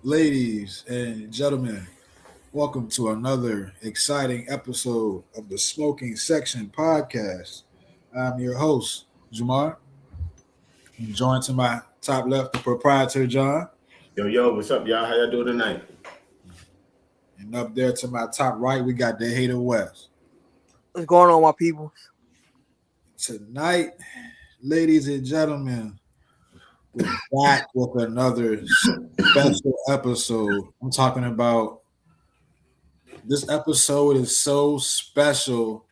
Ladies and gentlemen, welcome to another exciting episode of the Smoking Section podcast. I'm your host, Jamar. I'm joined to my top left, the proprietor, John. Yo, what's up, y'all? How y'all doing tonight? And up there to my top right, we got the hater West. What's going on, my people? Tonight, ladies and gentlemen, we're back with another special episode. I'm talking about this episode is so special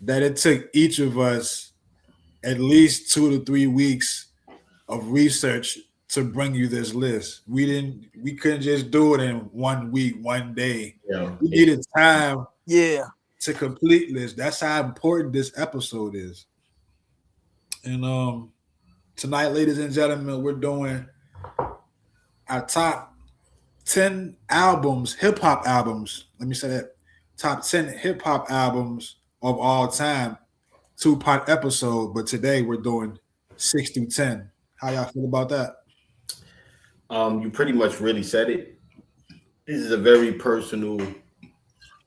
that it took each of us at least 2 to 3 weeks of research to bring you this list. We couldn't just do it in 1 week, 1 day. Yeah. We needed time to complete this. That's how important this episode is. And tonight, ladies and gentlemen, we're doing our top 10 albums, hip hop albums. Let me say that. Top 10 hip hop albums of all time. 2-part episode, but today we're doing 6 through 10. How y'all feel about that? You pretty much really said it. This is a very personal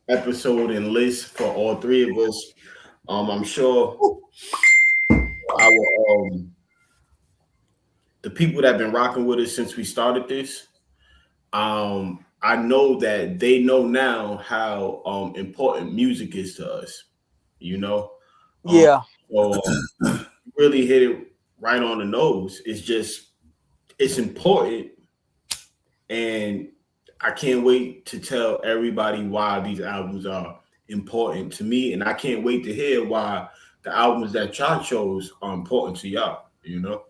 episode and list for all three of us. I'm sure our the people that have been rocking with us since we started this, I know that they know now how important music is to us. You know, so really hit it right on the nose. It's important, and I can't wait to tell everybody why these albums are important to me, and I can't wait to hear why the albums that y'all chose are important to y'all. You know?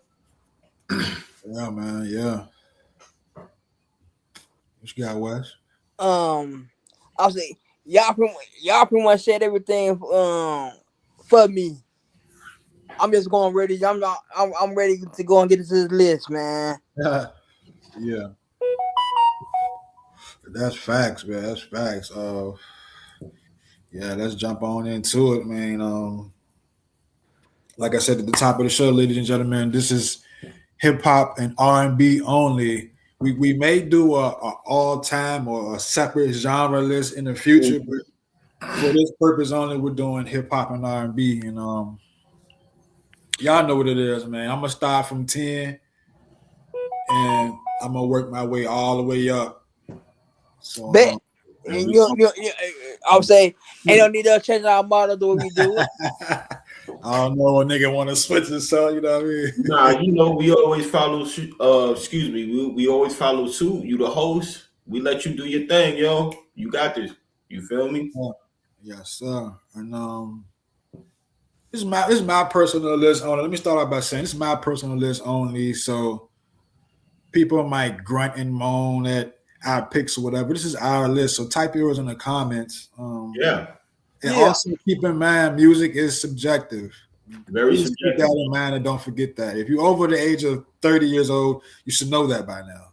Yeah, man. Yeah. What you got, Wes? I'll say y'all pretty much said everything for me. I'm just going ready. I'm ready to go and get into this list, man. Yeah. That's facts, man. That's facts. Yeah, let's jump on into it, man. Like I said at the top of the show, ladies and gentlemen, this is hip hop and R&B only. We may do a all time or a separate genre list in the future, but for this purpose only, we're doing hip hop and R&B. And y'all know what it is, man. I'm gonna start from 10, and I'm gonna work my way all the way up. So, and I'll say, ain't no need to change our model the way we do it. I don't know a nigga want to switch it, so you know what I mean. Nah, you know we always follow. We always follow suit. You the host. We let you do your thing, yo. You got this. You feel me? Yes, sir. And this is my personal list only. Let me start off by saying this is my personal list only. So people might grunt and moan at our picks or whatever. This is our list. So type yours in the comments. And also keep in mind, music is subjective. Very subjective. Keep that in mind and don't forget that. If you're over the age of 30 years old, you should know that by now.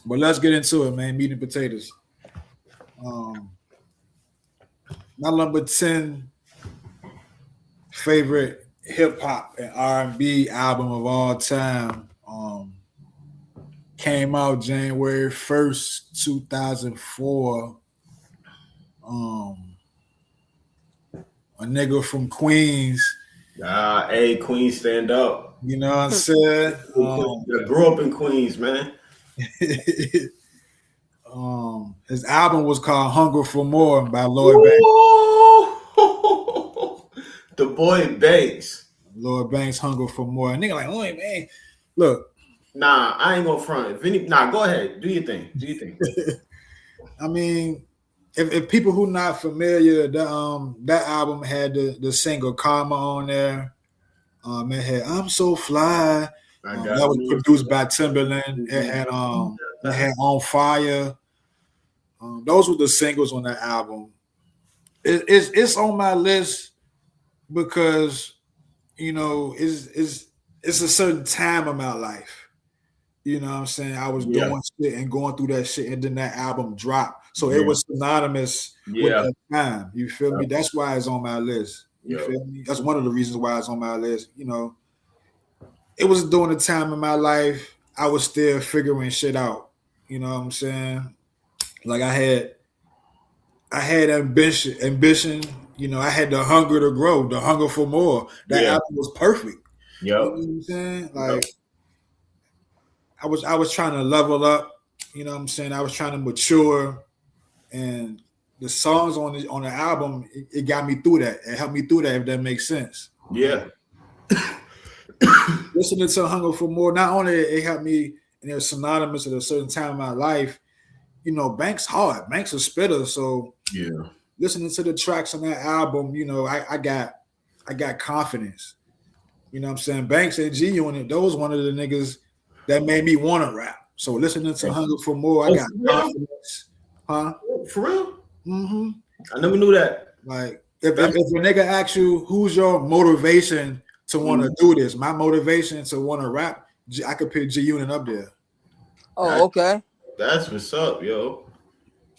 But let's get into it, man. Meat and potatoes. My number 10 favorite hip hop and R&B album of all time came out January 1st, 2004. A nigga from Queens. Hey, Queens, stand up. You know what I'm saying? I grew up in Queens, man. His album was called Hunger for More by Lloyd Banks. The boy Banks. Lloyd Banks, Hunger for More. And nigga like, oh man, look. Nah, I ain't gonna front. Go ahead. Do your thing. I mean, if people who not familiar, that album had the single Karma on there. It had I'm So Fly. That was produced by Timberland. It had On Fire. Those were the singles on that album. It's on my list because you know it's a certain time of my life. You know what I'm saying? I was doing shit and going through that shit, and then that album dropped. So it was synonymous with that time. You feel me? That's why it's on my list. You feel me? That's one of the reasons why it's on my list. You know, it was during the time in my life I was still figuring shit out. You know what I'm saying? Like I had ambition. You know, I had the hunger to grow, the hunger for more. That Yeah. album was perfect. You know Yep. what I'm saying? Yep. Like I was trying to level up. You know what I'm saying? I was trying to mature, and the songs on the album it got me through that. It helped me through that. If that makes sense. Yeah. Listening to Hunger for More, not only it helped me, and it was synonymous at a certain time in my life. You know, Banks hard. Banks a spitter, so Yeah. listening to the tracks on that album, you know, I got confidence. You know what I'm saying? Banks and G Unit, those one of the niggas that made me want to rap. So listening to Hunger for More, I got confidence. Huh? For real? Mm-hmm. I never knew that. Like if a nigga asks you who's your motivation to want to do this, my motivation to want to rap, I could pick G Unit up there. Oh, okay. That's what's up, yo.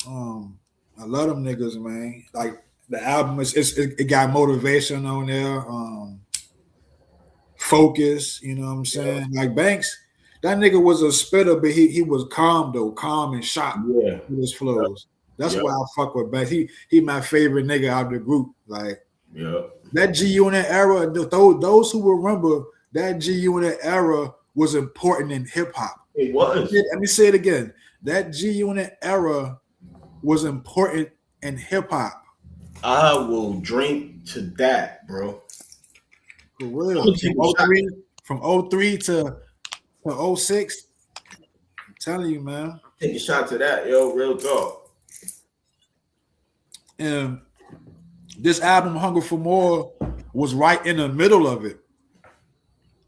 I love them niggas, man. Like the album it got motivation on there. Focus, you know what I'm saying? Yeah. Like Banks, that nigga was a spitter, but he was calm though, calm and sharp with his flows. That's why I fuck with Banks. He my favorite nigga out of the group. Like that G Unit era, those who remember that G Unit era was important in hip hop. It was. Let me say it again. That G Unit era was important in hip hop. I will drink to that, bro. For real. From 03 to 06. I'm telling you, man. Take a shot to that, yo. Real talk. And this album, Hunger for More, was right in the middle of it.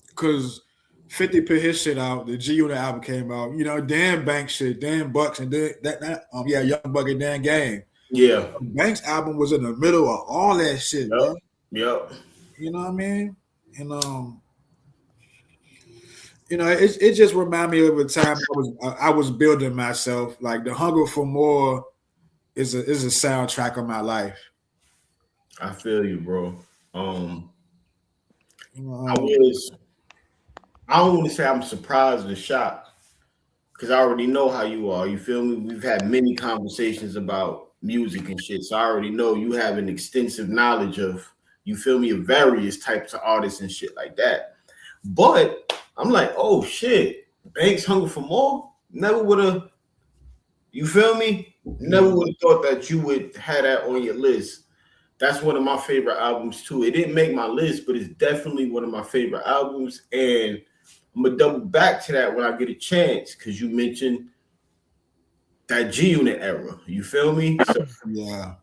Because 50 put his shit out. The G Unit album came out. You know, Dan Banks shit, Dan Bucks, and Young Buck and Dan Game. Yeah. Banks album was in the middle of all that shit, man. Yep. You know what I mean? And you know, it just reminded me of a time I was building myself. Like the Hunger for More is a soundtrack of my life. I feel you, bro. I don't want to say I'm surprised and shocked because I already know how you are. You feel me? We've had many conversations about music and shit, so I already know you have an extensive knowledge of, you feel me, of various types of artists and shit like that. But I'm like, oh shit, Banks Hunger for More? Never would have, you feel me? Never would have thought that you would have that on your list. That's one of my favorite albums too. It didn't make my list, but it's definitely one of my favorite albums. And I'm gonna double back to that when I get a chance, because you mentioned that G Unit era. You feel me? So, yeah.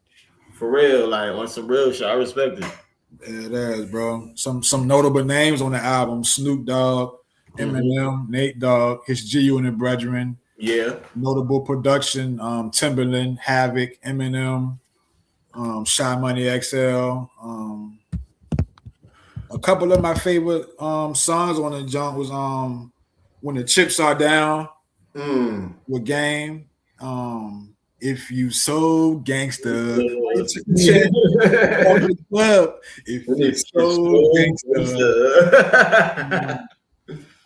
For real, like on some real shit. I respect it. Yeah, it is, bro. Some notable names on the album: Snoop Dogg, Eminem, Nate Dogg, his G Unit brethren. Yeah. Notable production: Timbaland, Havoc, Eminem, Shy Money XL. A couple of my favorite songs on the junk was When the Chips Are Down with Game. If you so gangster, the club. If you so gangster.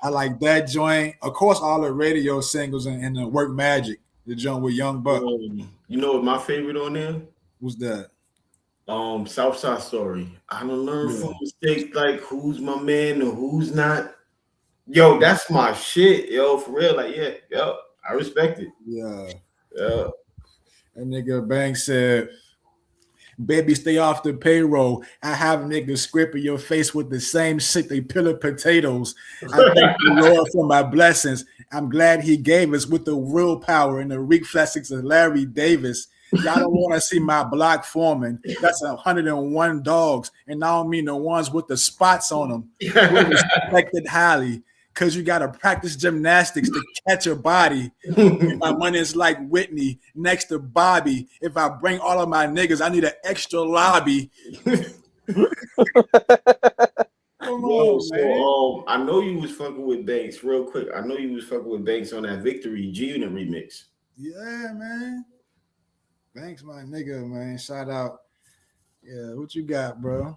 I like that joint. Of course, all the radio singles and the Work Magic, the joint with Young Buck. You know what my favorite on there? What's that? Southside Story. I don't learn from mistakes, like who's my man or who's not. Yo, that's my shit, yo, for real. Like, yeah, yo, I respect it. Yeah. Yeah. That nigga Banks said, baby, stay off the payroll. I have niggas scraping your face with the same shit they peel of potatoes. I thank the Lord for my blessings. I'm glad he gave us with the willpower and the reflexes of Larry Davis. Y'all don't want to see my block forming. That's 101 dogs. And I don't mean the ones with the spots on them. We're respected highly because you got to practice gymnastics to catch a body. My money is like Whitney next to Bobby. If I bring all of my niggas, I need an extra lobby. So, I know you was fucking with Banks real quick. I know you was fucking with Banks on that Victory G Unit remix. Yeah, man. Thanks, my nigga, man. Shout out. Yeah, what you got, bro?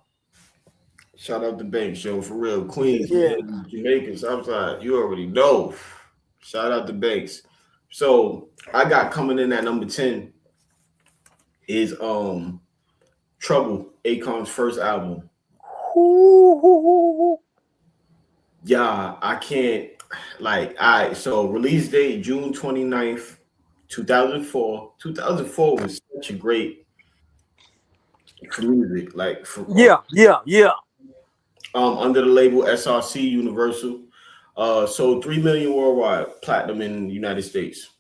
Shout out to Banks, yo, for real. Queens, Jamaican, Southside, you already know. Shout out to Banks. So I got coming in at number 10 is Trouble, Akon's first album. Ooh. Yeah, I can't like I so release date June 29th, 2004. 2004 was such a great for music, like for Yeah. under the label SRC Universal. Sold 3 million worldwide, platinum in the United States.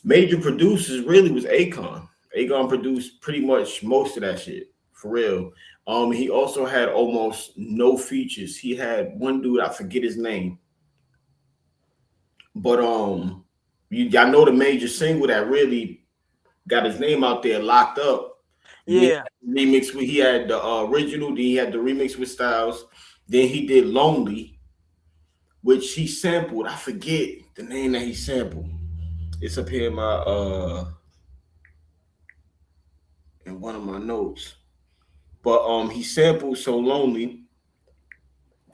Major producers really was Akon. Akon produced pretty much most of that shit, for real. He also had almost no features. He had one dude, I forget his name. But y'all know the major single that really got his name out there, Locked Up. Yeah. Remix with he had the original, then he had the remix with Styles, then he did Lonely, which he sampled. I forget the name that he sampled. It's up here in one of my notes. But he sampled So Lonely.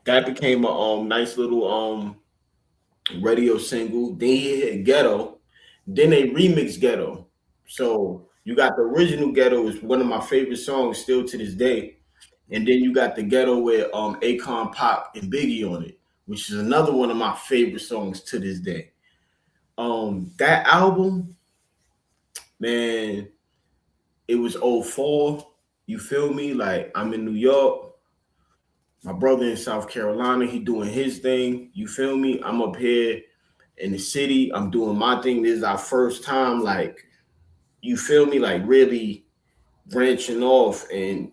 That became a nice little radio single. Then he hit Ghetto. Then they remixed Ghetto. So you got the original Ghetto is one of my favorite songs still to this day. And then you got the Ghetto with Akon, Pop, and Biggie on it, which is another one of my favorite songs to this day. That album, man, it was 04. You feel me? Like I'm in New York. My brother in South Carolina, he doing his thing. You feel me? I'm up here in the city. I'm doing my thing. This is our first time, like, you feel me? Like really branching off. And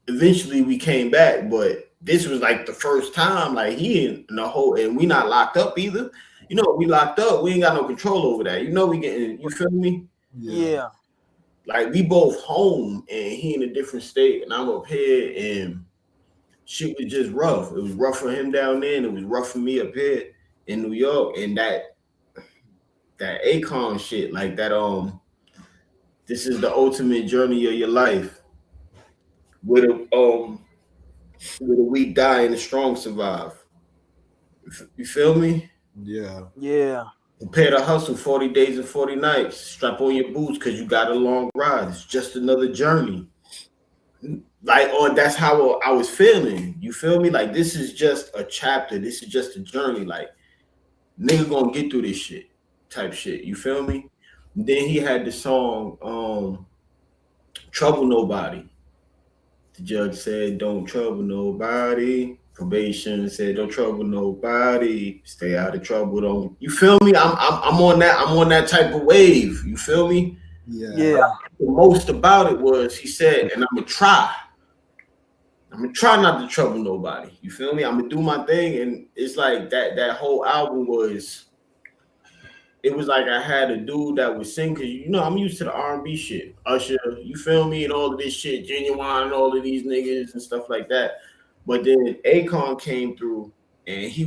eventually we came back, but this was like the first time, like he in the whole, and we not locked up either. You know, we locked up. We ain't got no control over that. You know, we getting, you feel me? Yeah. Like we both home and he in a different state and I'm up here and shit was just rough. It was rough for him down there and it was rough for me up here in New York. And that Akon shit, like that this is the ultimate journey of your life. With a weak die and the strong survive. You feel me? Yeah. Prepare to hustle 40 days and 40 nights. Strap on your boots because you got a long ride. It's just another journey. Like, that's how I was feeling. You feel me? Like, this is just a chapter. This is just a journey. Like, nigga gonna get through this shit type shit. You feel me? And then he had the song, Trouble Nobody. The judge said, don't trouble nobody. Probation said, don't trouble nobody. Stay out of trouble. Don't you feel me? I'm on that. I'm on that type of wave. You feel me? Yeah. The most about it was he said, and I'm gonna try not to trouble nobody. You feel me? I'm gonna do my thing, and it's like that whole album was. It was like I had a dude that would sing because you know I'm used to the R&B shit, Usher, you feel me, and all of this shit, Genuine, and all of these niggas and stuff like that. But then Akon came through, and he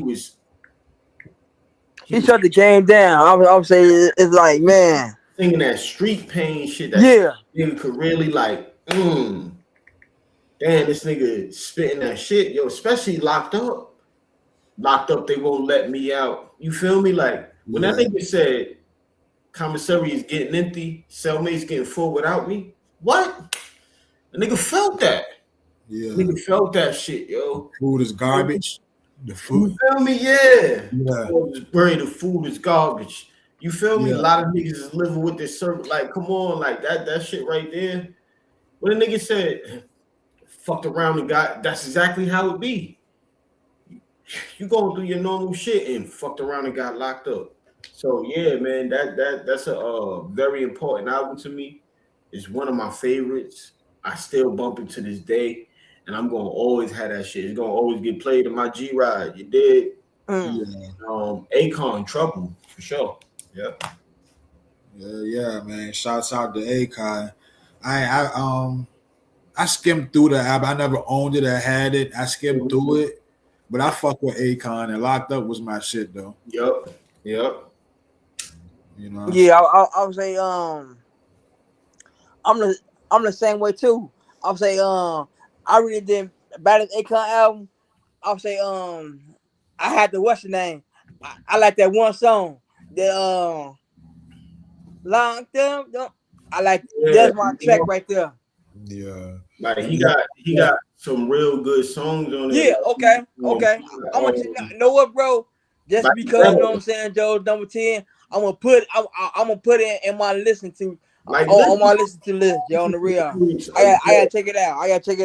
shut the game down. I would say it's like, man, singing that street pain shit. That nigga could really like, damn, this nigga spitting that shit, yo. Especially Locked Up. Locked Up, they won't let me out. You feel me? Like. When that nigga said commissary is getting empty, cellmate's getting full without me, what? The nigga felt that. Yeah. The nigga felt that shit, yo. Food is garbage. The food. You feel me? Yeah. The food is garbage. You feel me? A lot of niggas is living with this circle. Like, come on, like that shit right there. When the nigga said, fucked around and got, that's exactly how it be. You going through your normal shit and fucked around and got locked up. So yeah, man, that's a very important album to me. It's one of my favorites. I still bump it to this day, and I'm gonna always have that shit. It's gonna always get played in my G ride. You did. Akon, Trouble for sure. Yep. Yeah, man. Shouts out to Akon. I skimmed through the album. I never owned it. I had it. I skimmed through it. But I fuck with Akon, and Locked Up was my shit though. Yep. You know. Yeah, I would say I'm the same way too. I would say I really didn't about the Akon album. I would say I had the what's the name? I like that one song. The long term. I like that's my track right there. Yeah. Like he got some real good songs on it. Yeah, okay. I'm gonna know what, bro. Just because you know what I'm saying, Joe, number 10, I'm gonna put it in my listen to on my listen to list, Joe, on the real. I gotta check it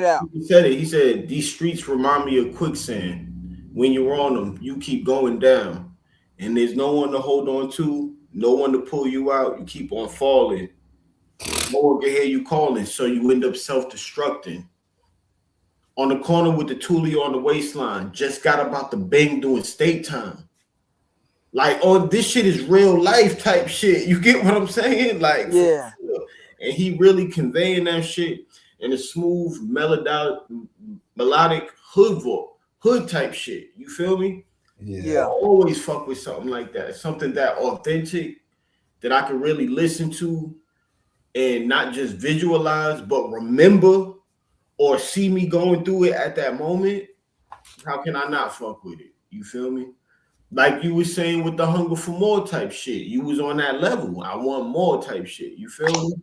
out. He said it. He said these streets remind me of quicksand. When you're on them, you keep going down, and there's no one to hold on to, no one to pull you out. You keep on falling. No one can hear you calling, so you end up self-destructing. On the corner with the toolie on the waistline, just got about the bang doing state time. Like, oh, this shit is real life type shit. You get what I'm saying? Like, yeah. And he really conveying that shit in a smooth, melodic hood type shit. You feel me? Yeah. I always fuck with something like that. Something that authentic that I can really listen to and not just visualize, but remember or see me going through it at that moment. How can I not fuck with it? You feel me? Like you were saying with the hunger for more type shit. You was on that level. I want more type shit. You feel me?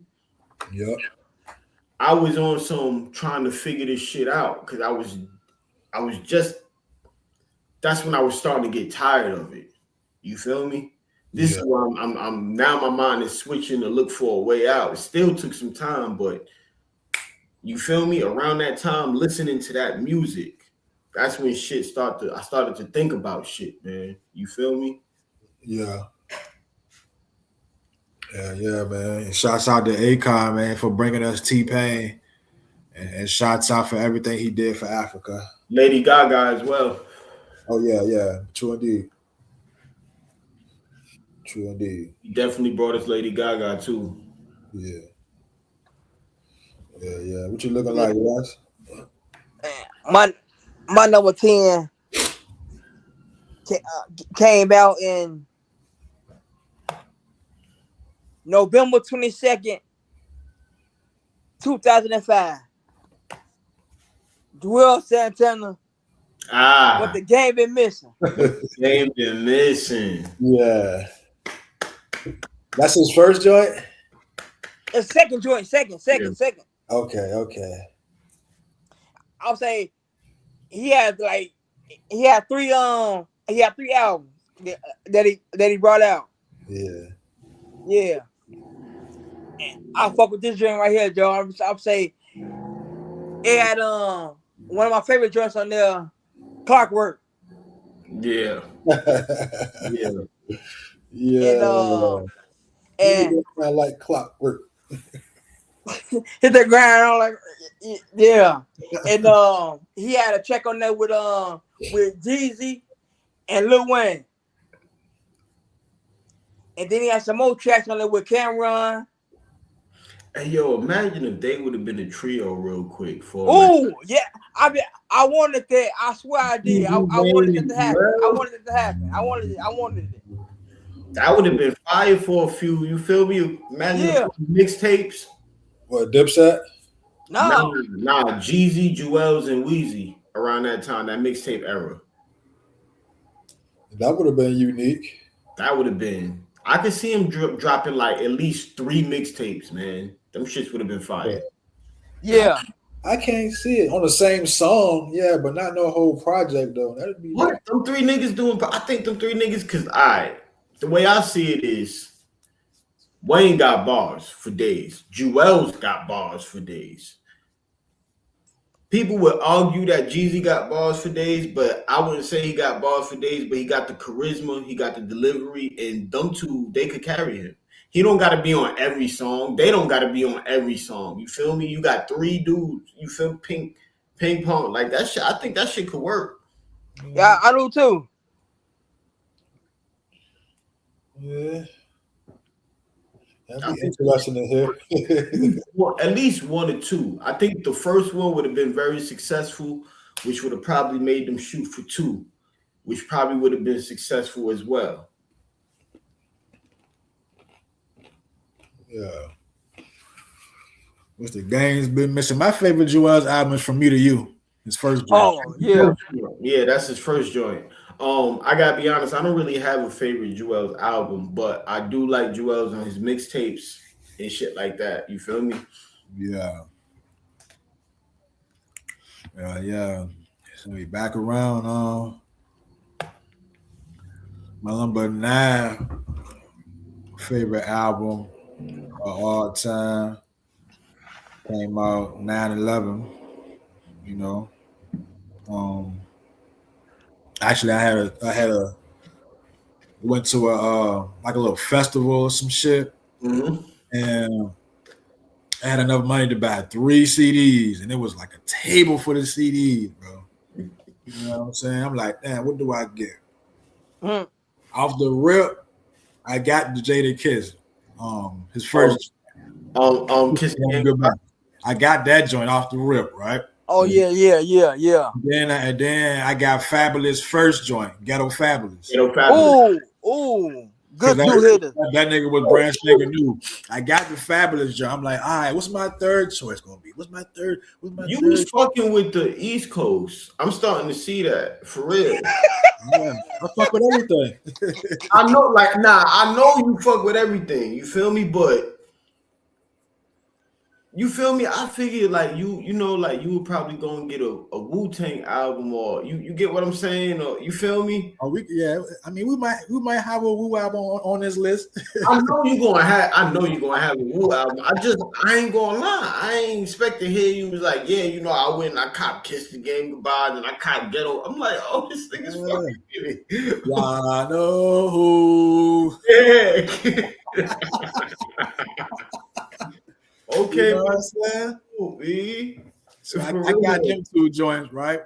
Yep. I was on some trying to figure this shit out because I was just that's when I was starting to get tired of it. You feel me? This is why I'm now my mind is switching to look for a way out. It still took some time, but you feel me? Around that time, listening to that music, that's when shit I started to think about shit, man. You feel me? Yeah. Yeah, man. And shouts out to Akon, man, for bringing us T-Pain. And shouts out for everything he did for Africa. Lady Gaga as well. Oh, yeah. True indeed. He definitely brought us Lady Gaga, too. Yeah. What you looking like, Wes? My number 10 came out in November 22nd, 2005. Joel Santana. What the game been missing. Yeah. That's his first joint? It's second joint. Second. Okay. I'll say he had 3 albums that he brought out. Yeah. And I fuck with this joint right here, Joe. I'll say it had one of my favorite joints on there, Clockwork. Yeah. And I like Clockwork. Hit the ground, I'm like, yeah. And he had a check on there with Jeezy and Lil Wayne. And then he had some more tracks on there with Cameron. Hey, yo, imagine if they would have been a trio real quick. Oh, yeah. I wanted that. I swear I did. I wanted it to happen. I wanted it. That would have been fire for a few. You feel me? Imagine mixtapes. What, Dipset? No. Nah, Jeezy, Jewels, and Weezy around that time, that mixtape era. That would have been unique. That would have been. I could see him dropping like at least 3 mixtapes, man. Them shits would have been fire. Yeah. I can't see it on the same song, but not no whole project though. That'd be what them 3 niggas doing. I think them 3 niggas, because the way I see it is Wayne got bars for days. Jewels got bars for days. People would argue that Jeezy got bars for days, but I wouldn't say he got bars for days, but he got the charisma, he got the delivery, and them 2, they could carry him. He don't got to be on every song. They don't got to be on every song. You feel me? You got 3 dudes. You feel ping pong. Like that shit, I think that shit could work. Yeah, I do too. Yeah. That'd be interesting to hear. Well, at least 1 or 2. I think the first one would have been very successful, which would have probably made them shoot for 2, which probably would have been successful as well. Yeah. What's the game's been missing? My favorite Jewel's album is From Me to You. His first joint. Oh, yeah. Yeah, that's his first joint. I gotta be honest, I don't really have a favorite Joel's album, but I do like Joel's on his mixtapes and shit like that. You feel me? Yeah. Yeah. So we back around my number 9 favorite album of all time came out 9/11. You know, actually, I had a went to a like a little festival or some shit, Mm-hmm. and I had enough money to buy 3 CDs, and it was like a table for the CDs, bro. You know what I'm saying? I'm like, damn, what do I get? Mm. Off the rip, I got the Jada Kiss, his first. Kiss the Game Goodbye. I got that joint off the rip, right? Oh yeah. Then I got Fabulous first joint, Ghetto Fabulous. Ghetto Fabulous. Ooh, good that, two hitters. that nigga was brand spanking new. I got the Fabulous joint. I'm like, all right, what's my third choice gonna be? What's my third? You was fucking with the East Coast. I'm starting to see that for real. Yeah, I fuck with everything. I know, I know you fuck with everything. You feel me? But you feel me? I figured like you know, like you would probably go and get a Wu-Tang album, or you get what I'm saying, or you feel me? Oh, I mean, we might have a Wu album on this list. I know you're gonna have a Wu album. I ain't gonna lie. I ain't expect to hear you was like, yeah, you know, I went and I cop Kiss the Game Goodbye, and I cop Ghetto. I'm like, oh, this nigga's fucking kidding. I know who. Yeah. Okay, You know what I'm saying? So I got them 2 joints, right?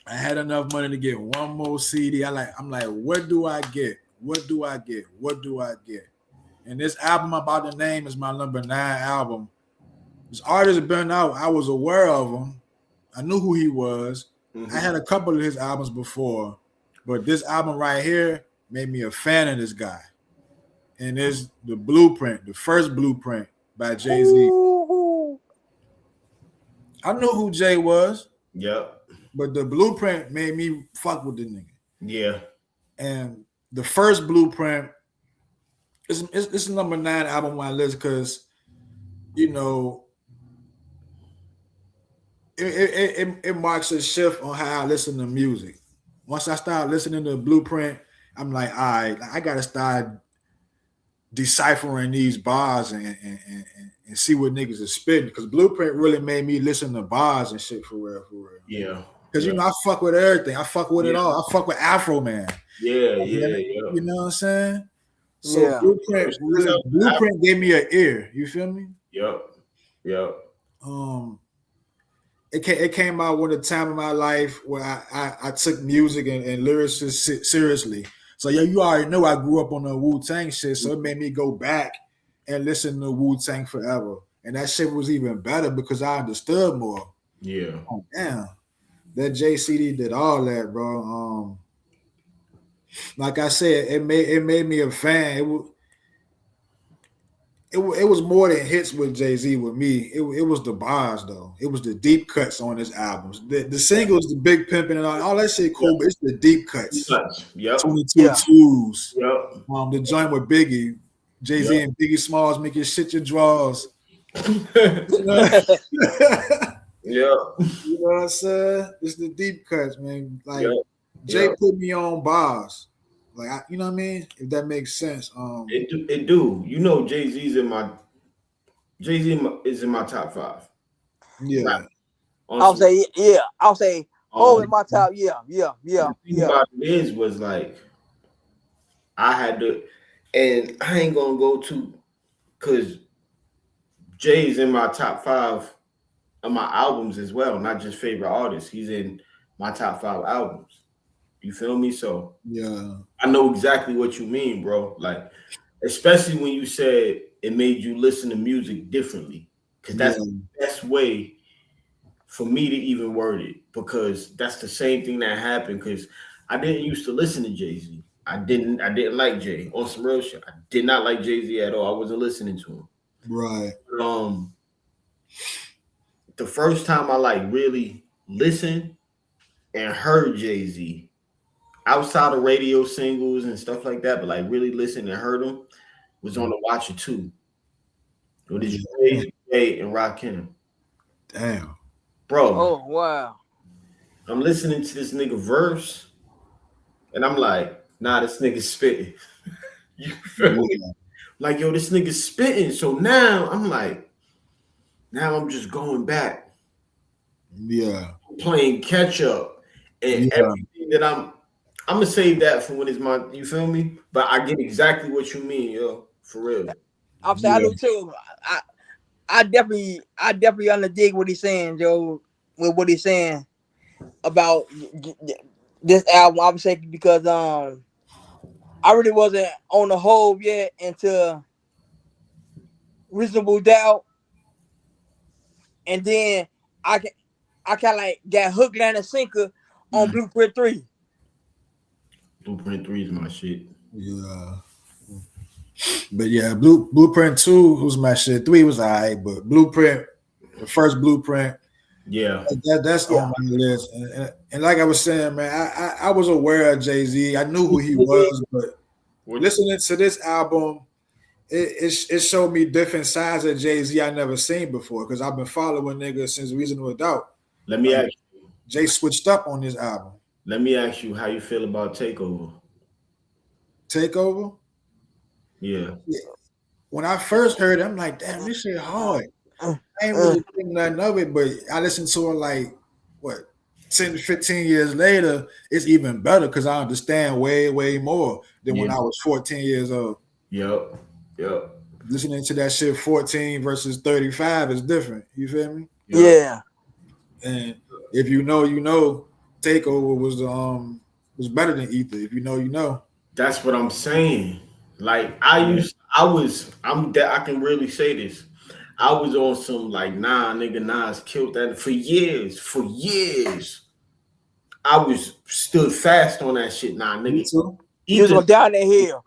I had enough money to get one more CD. I'm like, what do I get? What do I get? What do I get? And this album I'm about to name is my number 9 album. This artist had been out. I was aware of him. I knew who he was. Mm-hmm. I had a couple of his albums before, but this album right here made me a fan of this guy. And it's The Blueprint, the first Blueprint by Jay-Z. Ooh. I knew who Jay was. Yep. But The Blueprint made me fuck with the nigga. Yeah. And the first Blueprint, it's number 9 album on my list because, you know, it marks a shift on how I listen to music. Once I start listening to Blueprint, I'm like, all right, I got to start deciphering these bars and see what niggas is spitting, because Blueprint really made me listen to bars and shit for real. Yeah. Because you know, I fuck with everything. I fuck with it all. I fuck with Afro Man. Yeah. You know what I'm saying? So Blueprint gave me an ear. You feel me? Yep. It came out with a time in my life where I took music and lyrics seriously. So yeah, you already know I grew up on the Wu-Tang shit, so it made me go back and listen to Wu-Tang forever. And that shit was even better because I understood more. Yeah. Oh, damn. That JCD did all that, bro. Like I said, it made me a fan. It was more than hits with Jay-Z with me. It was the bars though. It was the deep cuts on his albums. The singles, the Big Pimpin' and all that shit cool, but it's the deep cuts. Yep. 22 twos. Yep. The joint with Biggie, Jay-Z and Biggie Smalls make you shit your drawers. You know? Yeah. You know what I'm saying? It's the deep cuts, man. Like Jay put me on bars. Like, you know what I mean? If that makes sense. It do. You know, Jay-Z is in my top 5. Yeah. Right. I'll say, in my top, yeah. The thing about it was like, I had to, and I ain't gonna go to, because Jay's in my top 5 of my albums as well, not just favorite artists. He's in my top 5 albums. You feel me? So yeah, I know exactly what you mean, bro. Like, especially when you said it made you listen to music differently, because that's the best way for me to even word it, because that's the same thing that happened. Because I didn't used to listen to Jay-Z. I didn't like Jay on some real shit. I did not like Jay-Z at all. I wasn't listening to him. Right. The first time I like really listened and heard Jay-Z, outside of radio singles and stuff like that, but like really listen and heard them was on the Watcher 2. With his Jay and Rakim. Damn. Bro, Oh wow. I'm listening to this nigga verse, and I'm like, nah, this nigga's spitting. You feel me? Like, yo, this nigga's spitting. So now I'm like, now I'm just going back. Yeah. Playing catch up. And everything that I'm gonna save that for when it's my, you feel me? But I get exactly what you mean, yo. For real. I'm saying I do too. I definitely underdig what he's saying, Joe, with what he's saying about this album. I'm saying because I really wasn't on the whole yet until Reasonable Doubt, and then I kind of like got hook, line, and sinker on Blueprint 3. Blueprint 3 is my shit. Yeah. But yeah, Blueprint 2 was my shit. 3 was alright, but Blueprint, the first Blueprint, yeah, that's on my list. And like I was saying, man, I was aware of Jay-Z. I knew who he was, but listening to this album, it showed me different sides of Jay-Z I never seen before because I've been following niggas since Reasonable Doubt. Let me ask you. Jay switched up on this album. Let me ask you how you feel about Takeover. Takeover? Yeah. When I first heard it, I'm like, damn, this shit hard. I ain't really think nothing of it, but I listened to it like, what, 10 to 15 years later, it's even better because I understand way, way more than when I was 14 years old. Yep. Listening to that shit 14 versus 35 is different. You feel me? Yep. Yeah. And if you know, Takeover was better than Ether. If you know, you know. That's what I'm saying. Like I can really say this. I was on some like, nah, nigga, Nas killed that for years. For years. I was stood fast on that shit. Nah, nigga. You was down that hill.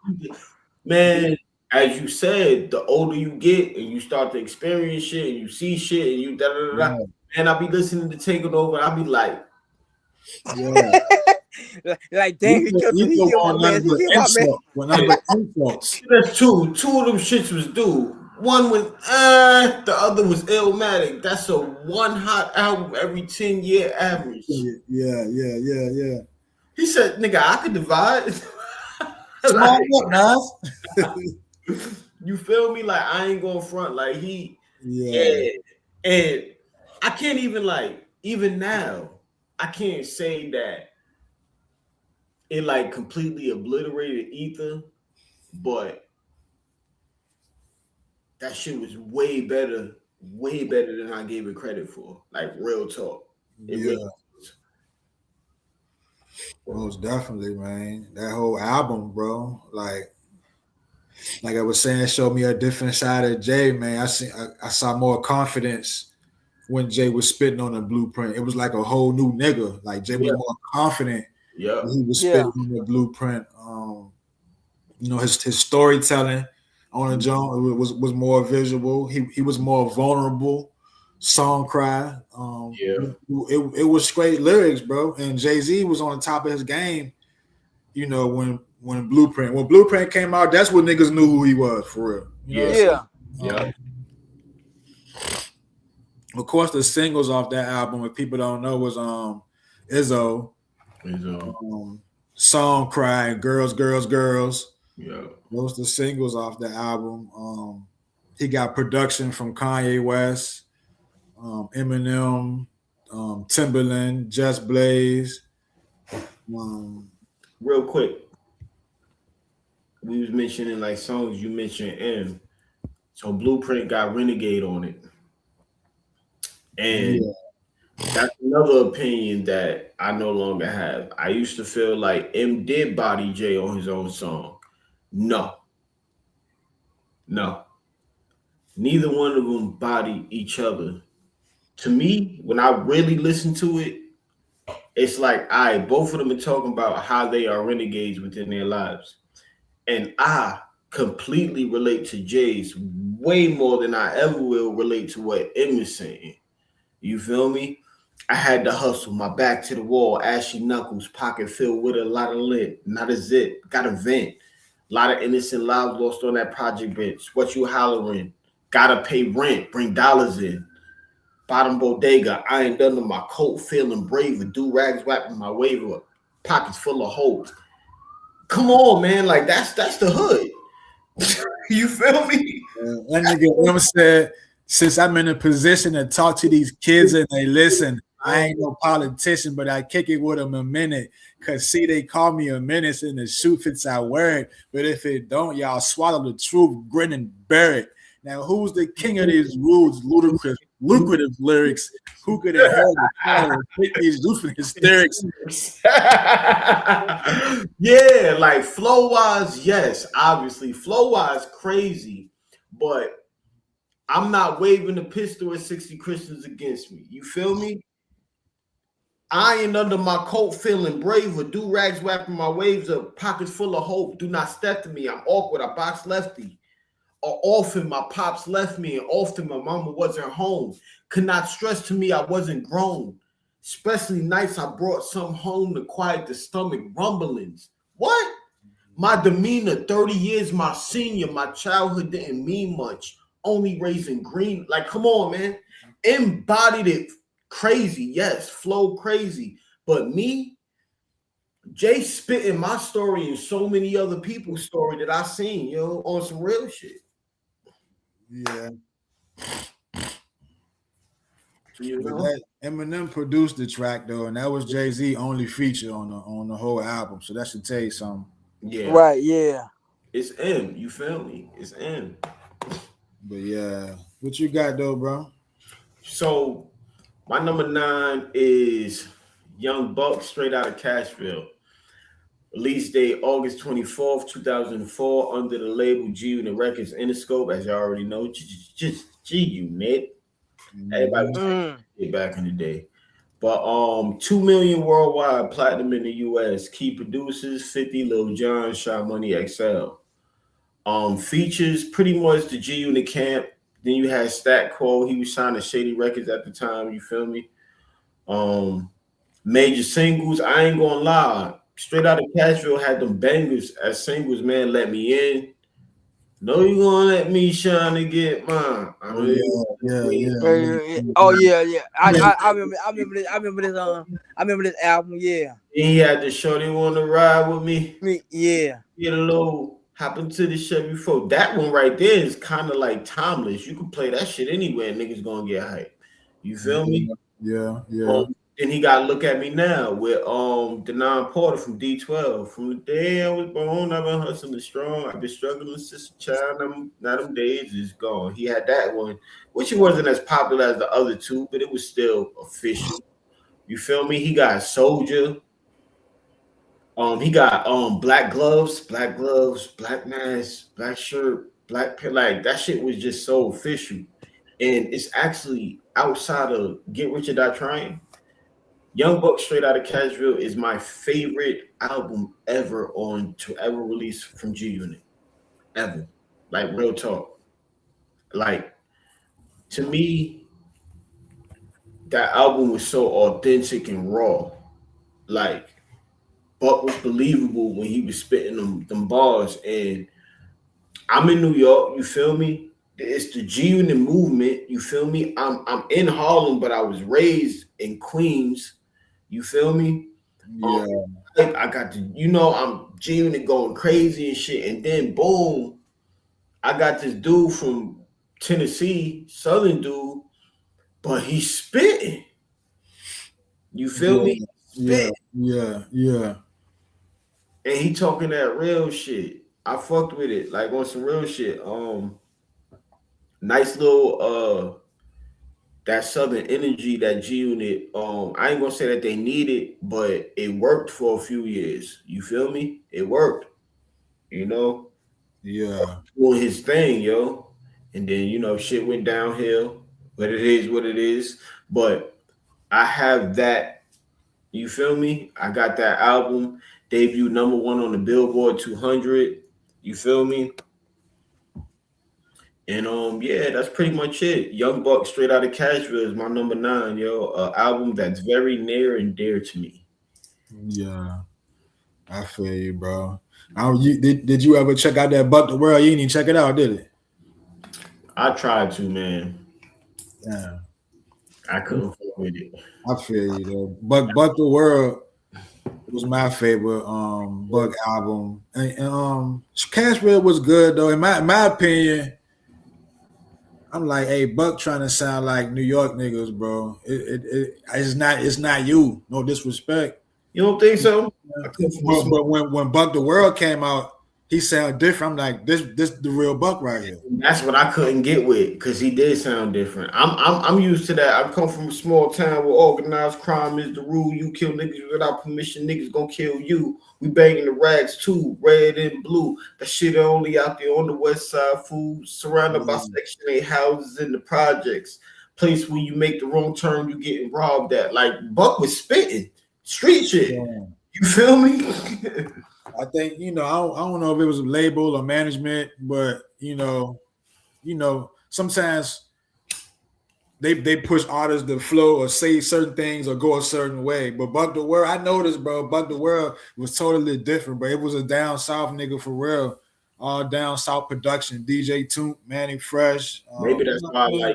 Man, as you said, the older you get and you start to experience shit and you see shit and you da. And I'll be listening to Take It Over. I'll be like, yeah. Like, damn, he killed my man. That's two of them shits was due. One was the other was Illmatic. That's a one hot album every 10-year average. Yeah. He said, nigga, I could divide. Small up, Nas. You feel me? Like, I ain't going front. Like, and I can't even, like, even now, I can't say that it, like, completely obliterated Ether, but that shit was way better than I gave it credit for. Like, real talk. Really most definitely, man. That whole album, bro. Like I was saying, showed me a different side of Jay, man. I saw more confidence when Jay was spitting on the Blueprint. It was like a whole new nigga. Like Jay was more confident. Yeah, he was spitting on the Blueprint. His storytelling on the joint was more visual. He was more vulnerable. Song cry. It was straight lyrics, bro. And Jay-Z was on the top of his game. You know, when Blueprint came out, that's when niggas knew who he was for real. Yeah. Of course, the singles off that album, if people don't know, was Izzo. Song Cry, Girls. Yeah. Those the singles off the album. He got production from Kanye West, Eminem, Timbaland, Just Blaze. Real quick, we was mentioning like songs. You mentioned M. So Blueprint got Renegade on it. And that's another opinion that I no longer have. I used to feel like M did body J on his own song. No. Neither one of them bodied each other. To me, when I really listen to it, it's like, both of them are talking about how they are renegades within their lives. And I completely relate to Jay's way more than I ever will relate to what M is saying. You feel me? I had to hustle, my back to the wall, ashy knuckles, pocket filled with a lot of lint, not a zip, got a vent. A lot of innocent lives lost on that project bench. What you hollering? Gotta pay rent, bring dollars in. Bottom bodega, ironed under my coat, feeling braver. Do rags wrapping my waiver, pockets full of hope. Come on, man, like that's the hood. You feel me? That nigga M said, since I'm in a position to talk to these kids and they listen, I ain't no politician, but I kick it with them a minute. Cause see, they call me a menace and the shoe fits I wear it. But if it don't, y'all swallow the truth, grin and bear it. Now, who's the king of these rules, ludicrous, lucrative lyrics? Who could have heard the power of these lucrative hysterics? Yeah, like flow wise, yes, obviously. Flow wise, crazy, but I'm not waving a pistol at 60 Christians against me. You feel me? Iron under my coat, feeling braver. Do rags wrapping my waves up, pockets full of hope. Do not step to me. I'm awkward. I box lefty. Or often my pops left me, and often my mama wasn't home. Could not stress to me I wasn't grown. Especially nights I brought some home to quiet the stomach rumblings. What? My demeanor, 30 years my senior, my childhood didn't mean much. Only raising green. Like, come on, man. Embodied it crazy. Yes, flow crazy. But me, Jay spitting my story and so many other people's story that I seen, yo, on some real shit. Yeah. You know? That Eminem produced the track though, and that was Jay-Z only feature on the whole album. So that should tell you something. Yeah. Right, yeah. It's M. You feel me? It's M. But yeah, what you got though, bro? So my number 9 is Young Buck, straight out of Cashville. Release date August 24th, 2004, under the label G Unit Records Interscope, as you already know. Just G Unit. Everybody was like back in the day. But 2 million worldwide, platinum in the US. Key producers 50, Lil Jon, Shy Money XL. Features pretty much the G Unit camp. Then you had Stat Quo, he was signed to Shady Records at the time, you feel me? Major singles, I ain't gonna lie. Straight out of Cashville had them bangers as singles, man. Let Me In. No, you gonna let me shine to get mine. I mean, Oh yeah. I remember this. I remember this album. Yeah. He had the shorty want to ride with me. Yeah. Get a little hop into the Chevy 4. That one right there is kind of like timeless. You can play that shit anywhere, and niggas gonna get hype. You feel me? Yeah. Then he got Look at Me Now with Denon Porter from D12. From the day I was born, I've been hustling strong. I've been struggling since a child. Now them days is gone. He had that one, which it wasn't as popular as the other two, but it was still official. You feel me? He got Soldier. He got black gloves, black mask, black shirt, like that shit was just so official. And it's actually outside of Get Rich or Die Trying. Young Buck, straight out of Cashville, is my favorite album ever released from G Unit. Ever. Like, real talk. Like, to me, that album was so authentic and raw. Like, Buck was believable when he was spitting them bars. And I'm in New York, you feel me? It's the G Unit movement, you feel me? I'm in Harlem, but I was raised in Queens. You feel me? Yeah. I got to, I'm G Unit going crazy and shit. And then boom, I got this dude from Tennessee, Southern dude, but he's spitting. You feel me? Spitting. Yeah. And he talking that real shit. I fucked with it, like on some real shit. Nice little that Southern energy, that G Unit. I ain't gonna say that they need it, but it worked for a few years. You feel me? It worked. Yeah. Doing his thing, yo. And then shit went downhill. But it is what it is. But I have that. You feel me? I got that album debut #1 on the Billboard 200. You feel me? And yeah, that's pretty much it. Young Buck, straight out of Cashville, is my number 9, yo. Album that's very near and dear to me. Yeah, I feel you, bro. Now, did you ever check out that Buck the World? You didn't even check it out, did it? I tried to, man. Yeah, I couldn't fuck with it. I feel you though. Buck the World was my favorite Buck album. And Cashville was good though. In my opinion, I'm like, hey, Buck trying to sound like New York niggas, bro. It's not you. No disrespect. You don't think so? But when Buck the World came out, he sounded different. I'm like, this the real Buck right here. That's what I couldn't get with, because he did sound different. I'm used to that. I come from a small town where organized crime is the rule. You kill niggas without permission, niggas gonna kill you. We banging the rags too, red and blue. That shit only out there on the west side. Food surrounded by Section 8 houses in the projects. Place where you make the wrong turn, you getting robbed at. Like, Buck was spitting street shit. Yeah. You feel me? I think I don't know if it was a label or management, but sometimes they push artists to flow or say certain things or go a certain way. But Buck the World, I noticed, bro, Buck the World was totally different, but it was a down south nigga for real. All down south production, DJ Toomp, Manny Fresh. Maybe that's why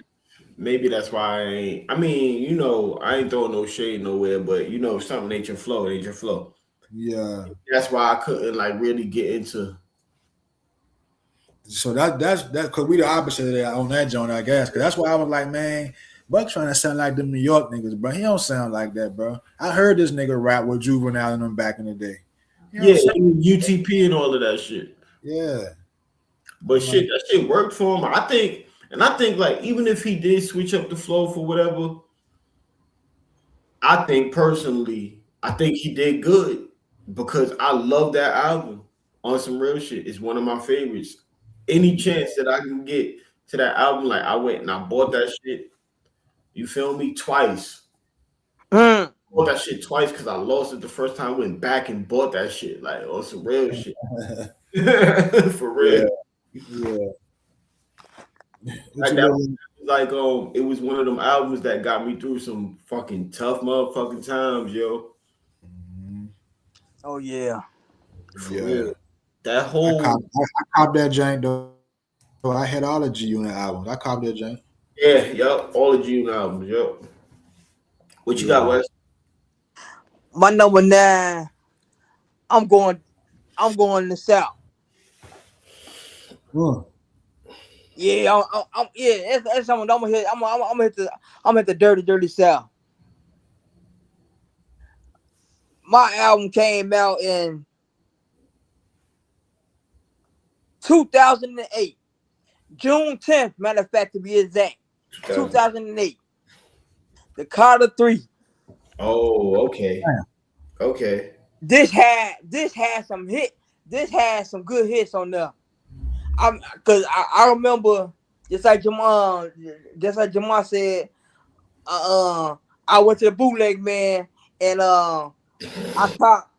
maybe that's why I mean, I ain't throwing no shade nowhere, but if something ain't your flow, it ain't your flow. Yeah. That's why I couldn't like really get into. So that's because we the opposite of that on that joint, I guess. Because that's why I was like, man, Buck trying to sound like them New York niggas, bro. He don't sound like that, bro. I heard this nigga rap with Juvenile and them back in the day. UTP and all of that shit. Yeah. But that shit worked for him. I think like even if he did switch up the flow for whatever, I think personally, he did good because I love that album. On some real shit, it's one of my favorites. Any chance that I can get to that album, like I went and I bought that shit. You feel me? Twice. Bought that shit twice because I lost it the first time. I went back and bought that shit, like on some real shit. For real. Yeah. Like that was like it was one of them albums that got me through some fucking tough motherfucking times, yo. Oh yeah. For real. That whole I copped that jank though. I had all the G Unit albums. I copped that jank. Yeah, yup. All the G Unit albums, yup. What you got, Wes? My number 9. I'm going to the South. Yeah, that's someone I'm gonna hit. I'm gonna hit the dirty South. My album came out in 2008, June 10th. Matter of fact, to be exact, 2008. The Carter 3. Oh, okay. Okay. This had some good hits on there. Cause I remember just like Jamal said, I went to the bootleg man and I copped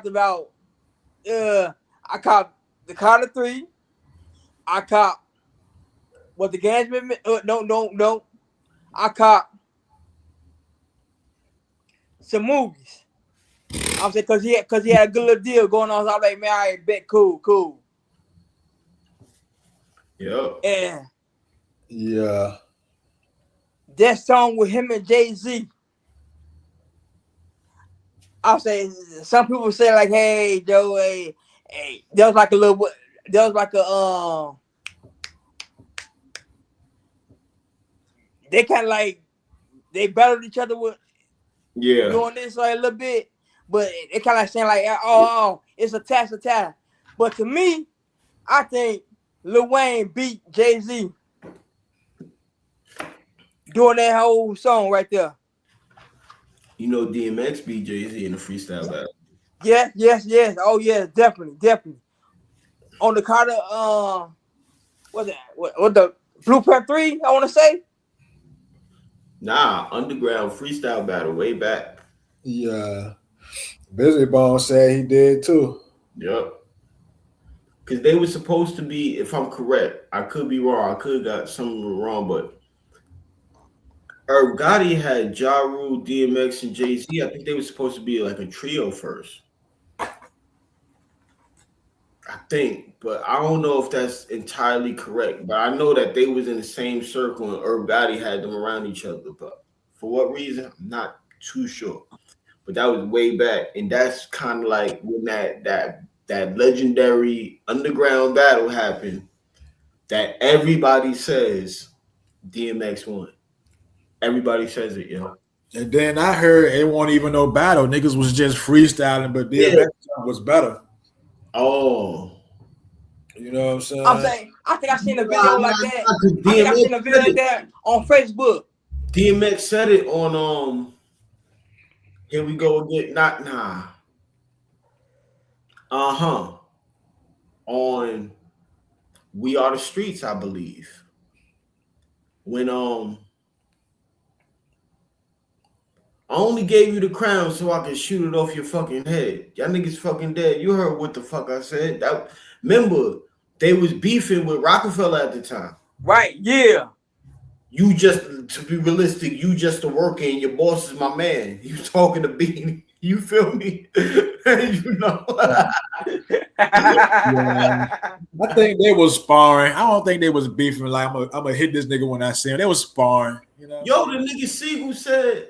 the Carter 3. I copped what the Gansman no. I copped some movies. I'm saying cause he had a good little deal going on. So I'm like, man, I bet cool. Yeah. Yeah. That song with him and Jay-Z. I'll say some people say like, hey, Joe, hey, there was like they kind of like they battled each other with doing this like a little bit, but it kind of like saying like, oh, it's a task. But to me, I think Lil Wayne beat Jay-Z doing that whole song right there. DMX beat Jay-Z in the freestyle battle. Yes. Oh yeah, definitely. On the Carter, what the Blueprint 3? I want to say. Nah, underground freestyle battle way back. Yeah. Busy Bone said he did too. Yep. because they were supposed to be, if I'm correct, I could be wrong. I could have got something wrong, but Irv Gotti had Ja Rule, DMX, and Jay-Z. I think they were supposed to be like a trio first. I think, but I don't know if that's entirely correct. But I know that they was in the same circle and Irv Gotti had them around each other. But for what reason, I'm not too sure. But that was way back, and that's kind of like when that legendary underground battle happened. That everybody says DMX won. Everybody says it, yo. And then I heard it wasn't even no battle. Niggas was just freestyling, but DMX was better. Oh. You know what I'm saying? I think I seen a video like that. I think I seen a video like that on Facebook. DMX said it on here we go again. On We Are the Streets, I believe. When I only gave you the crown so I could shoot it off your fucking head. Y'all niggas fucking dead. You heard what the fuck I said. Remember, they was beefing with Rockefeller at the time. Right, yeah. You just, to be realistic, you just a worker and your boss is my man. You talking to Beanie. You feel me? You know. Yeah. I think they was sparring. I don't think they was beefing like I'm gonna hit this nigga when I see him. They was sparring. You know. Yo, the nigga Siegel said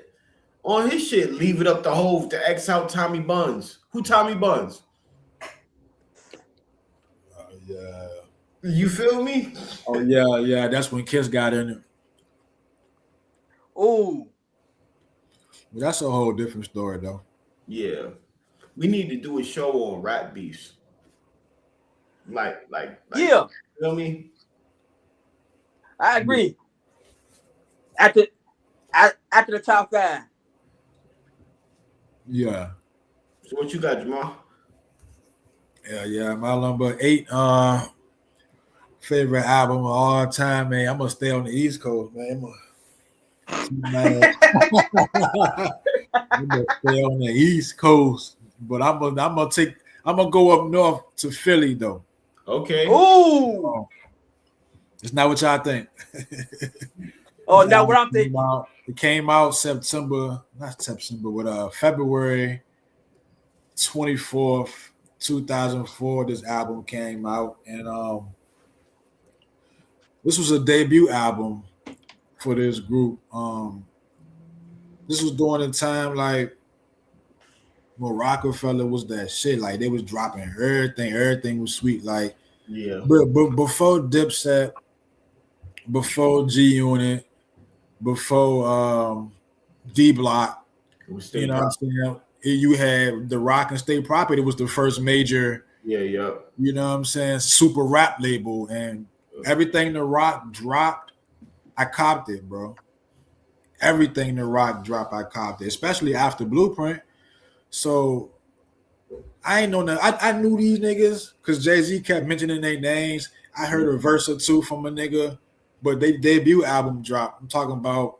on his shit, leave it up to Hove to X out Tommy Buns. Who Tommy Buns? Yeah. You feel me? Oh yeah. That's when Kiss got in it. Oh. But that's a whole different story though. Yeah. We need to do a show on rap beefs. Like yeah. You know what I mean? I agree. After the top 5. Yeah. So what you got, Jamal? Yeah. My number 8 favorite album of all time, man. I'm gonna stay on the East Coast, man. I'm gonna stay on the East Coast, but I'm gonna go up north to Philly though. Okay. Ooh. It's not what y'all think. Oh, now what I'm thinking. It came out February 24th, 2004. This album came out, and this was a debut album for this group. This was during the time like when Rockefeller was that shit. Like they was dropping everything. Everything was sweet. Like yeah. But before Dipset, before G Unit, before D Block, you know what I'm saying? You had the Rock and State Property was the first major. Yeah. You know what I'm saying? Super rap label, and everything the Rock dropped, I copped it, bro. Everything the Rock dropped, I copped it, especially after Blueprint. So I ain't know that. I knew these niggas because Jay-Z kept mentioning their names. I heard a verse or two from a nigga, but they debut album dropped. I'm talking about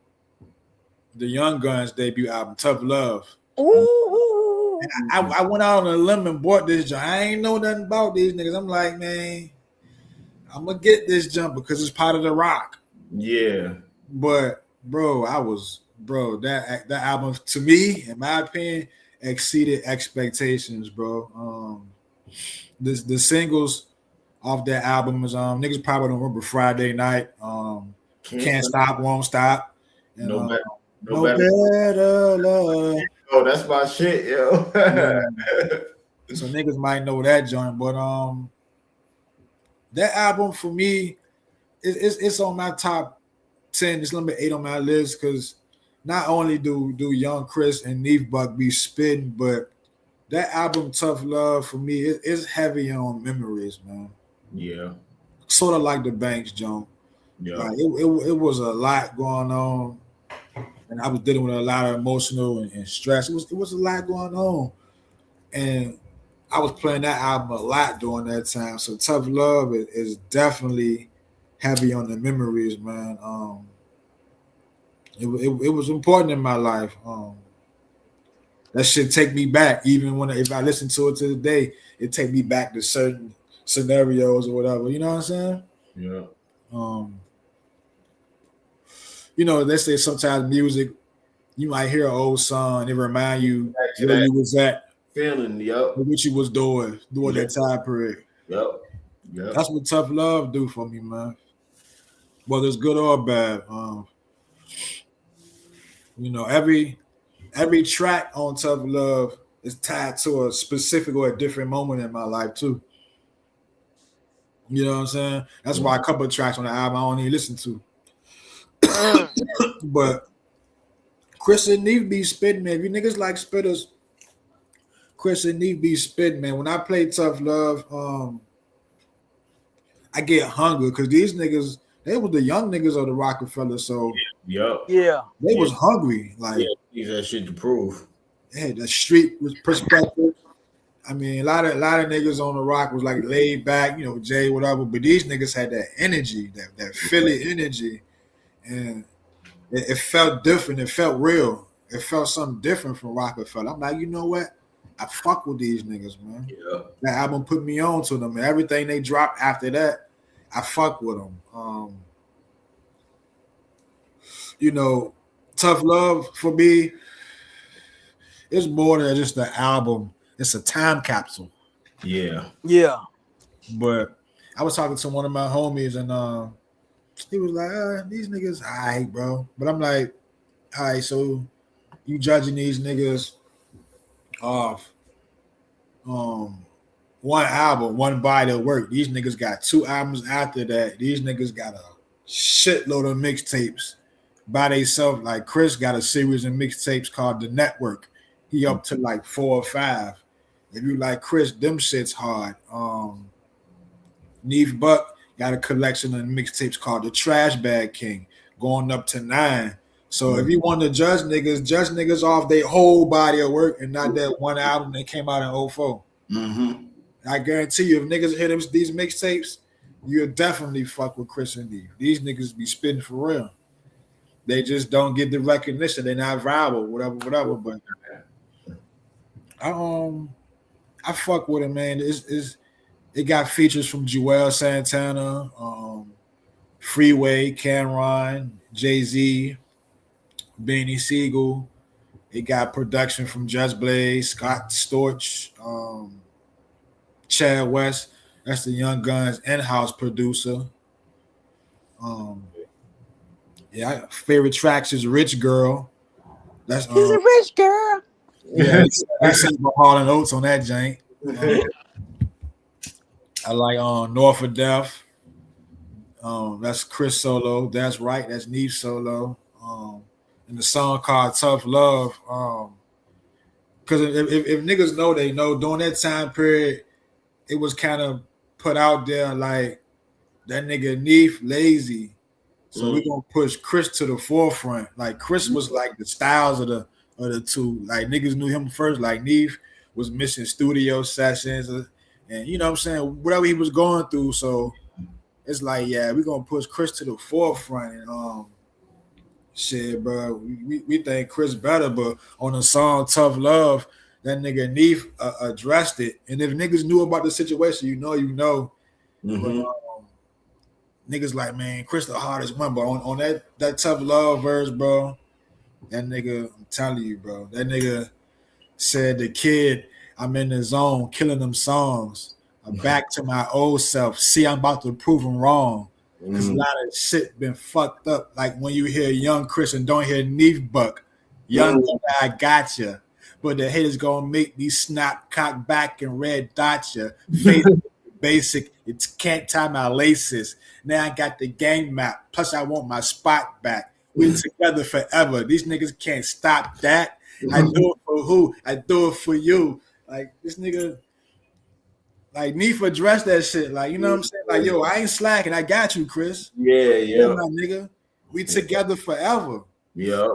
the Young Guns debut album, Tough Love. Ooh. I went out on a limb and bought this jump. I ain't know nothing about these niggas. I'm like, man, I'm gonna get this jump because it's part of the Rock. Yeah. But that album to me, in my opinion, exceeded expectations, bro. The singles off that album is niggas probably don't remember Friday Night, Can't Stop, Won't Stop, and, No better love. Oh, that's my shit, yo. Yeah. So niggas might know that joint, but that album for me, it's on my top 10. It's number 8 on my list because not only do Young Chris and Neve Buck be spitting, but that album Tough Love for me is heavy on memories, man. Yeah. Sort of like the Banks joint. Yeah. Like it was a lot going on, and I was dealing with a lot of emotional and stress. It was a lot going on, and I was playing that album a lot during that time. So Tough Love is definitely heavy on the memories, man. It was important in my life. That shit take me back. Even if I listen to it to this day, it take me back to certain scenarios or whatever. You know what I'm saying? Yeah. You know, they say sometimes music, you might hear an old song, it remind you Back to where that you was at, feeling. Yep. what you was doing that time period. Yep. Yep. That's what Tough Love do for me, man. Whether it's good or bad. You know, every track on Tough Love is tied to a specific or a different moment in my life too. You know what I'm saying? That's why a couple of tracks on the album I don't even listen to. But Chris and Neef be spitting, man. If you niggas like spitters, Chris and Neef be spitting, man. When I play Tough Love, I get hungry because these niggas, they was the young niggas of the Rockefeller, so Yep. Yeah. they was hungry. Like, He's that shit to prove. they had the street perspective. I mean, a lot of niggas on the Rock was like laid back, you know, Jay, whatever. But these niggas had that energy, that Philly energy, and it felt different. It felt real. It felt something different from Rockefeller. I'm like, you know what? I fuck with these niggas, man. Yeah. That album put me on to them. And everything they dropped after that, I fuck with them. You know, Tough Love for me, it's more than just an album. It's a time capsule. Yeah. Yeah. But I was talking to one of my homies, and he was like, these niggas, all right, bro. But I'm like, all right, so you judging these niggas off one album, one body of work. These niggas got 2 albums after that. These niggas got a shitload of mixtapes by themselves. Like Chris got a series of mixtapes called The Network. He up to like 4 or 5. If you like Chris, them shit's hard. Neef Buck got a collection of mixtapes called The Trash Bag King, going up to 9. So if you want to judge niggas off their whole body of work and not that one album that came out in 04. Mm-hmm. I guarantee you, if niggas hear these mixtapes, you'll definitely fuck with Chris and Neef. These niggas be spitting for real. They just don't get the recognition. They're not viral, whatever. But I fuck with it, man. It got features from Joel Santana, Freeway, Cameron, Jay-Z, Beanie Siegel. It got production from Just Blaze, Scott Storch, Chad West. That's the Young Guns in-house producer. Yeah, favorite tracks is Rich Girl. That's She's a rich girl. yeah, I sing for Hall and Oates on that jank. I like North of Death. That's Chris solo. That's right. That's Neef solo. And the song called Tough Love. Because if niggas know, they know. During that time period, it was kind of put out there like that nigga Neef lazy. So we're gonna push Chris to the forefront. Like Chris was like the styles of the two. Like niggas knew him first. Like Neef was missing studio sessions, and you know what I'm saying, whatever he was going through. So it's like, yeah, we're gonna push Chris to the forefront. And shit, bro, we think Chris better, but on the song Tough Love, that nigga Neef addressed it. And if niggas knew about the situation, you know. Mm-hmm. But, niggas like, man, Chris the hardest one, but on that Tough Love verse, bro, that nigga, I'm telling you, bro, that nigga said, the kid, I'm in the zone, killing them songs. I'm back to my old self. See, I'm about to prove them wrong. Because a lot of shit been fucked up. Like when you hear Young Chris and don't hear Neef Buck. Young I gotcha. But the haters gonna make me snap, cock back, and red dot ya. Face basic, it can't tie my laces. Now I got the gang map. Plus I want my spot back. We're together forever. These niggas can't stop that. I do it for who? I do it for you. Like this nigga, like Neef addressed that shit. Like, you know what I'm saying? Like, yo, I ain't slacking. I got you, Chris. Yeah. My nigga. We together forever. Yeah.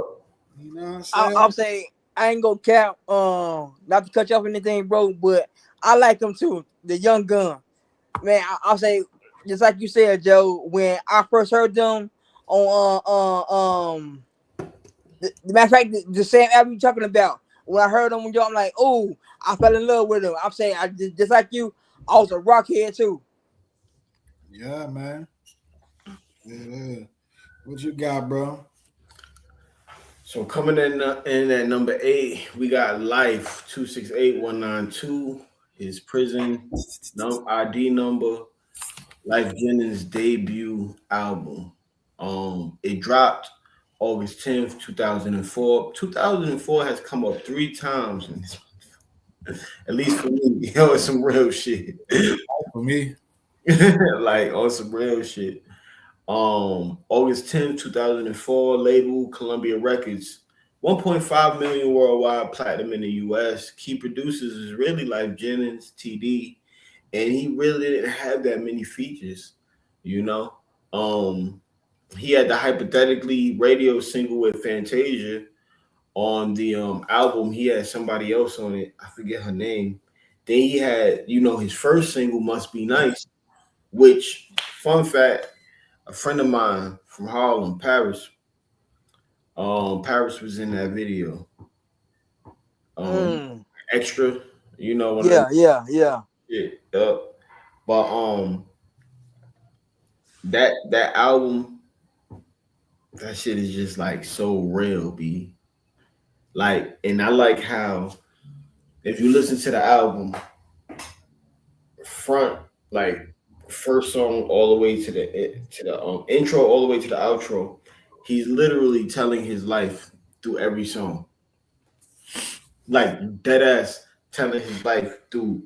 You know what I'm saying? I'm saying I ain't gonna count. Not to cut you off anything, bro, but I like them too. The Young Gun, man. I'll say just like you said, Joe. When I first heard them on the matter of fact, the same album you're talking about. When I heard them, I'm like, oh, I fell in love with them. I'm saying, just like you, I was a rockhead too. Yeah, man. Yeah. What you got, bro? So coming in at number 8, we got Life 268192. His prison ID number. Life Jennings' debut album. It dropped August 10th, 2004. 2004 has come up 3 times in this, at least for me. Yo, it's some real shit. For me, Like on some real shit. August 10th, 2004, label Columbia Records. 1.5 million worldwide, platinum in the US. Key producers is really Life Jennings, TD, and he really didn't have that many features, you know. He had the hypothetically radio single with Fantasia on the album. He had somebody else on it. I forget her name. Then he had, his first single, Must Be Nice, which, fun fact, a friend of mine from Harlem, Paris, Paris was in that video. Extra, Yeah. Shit, but that album, that shit is just like so real, B. Like, and I like how if you listen to the album front, like first song all the way to the intro, all the way to the outro, he's literally telling his life through every song. Like dead ass telling his life through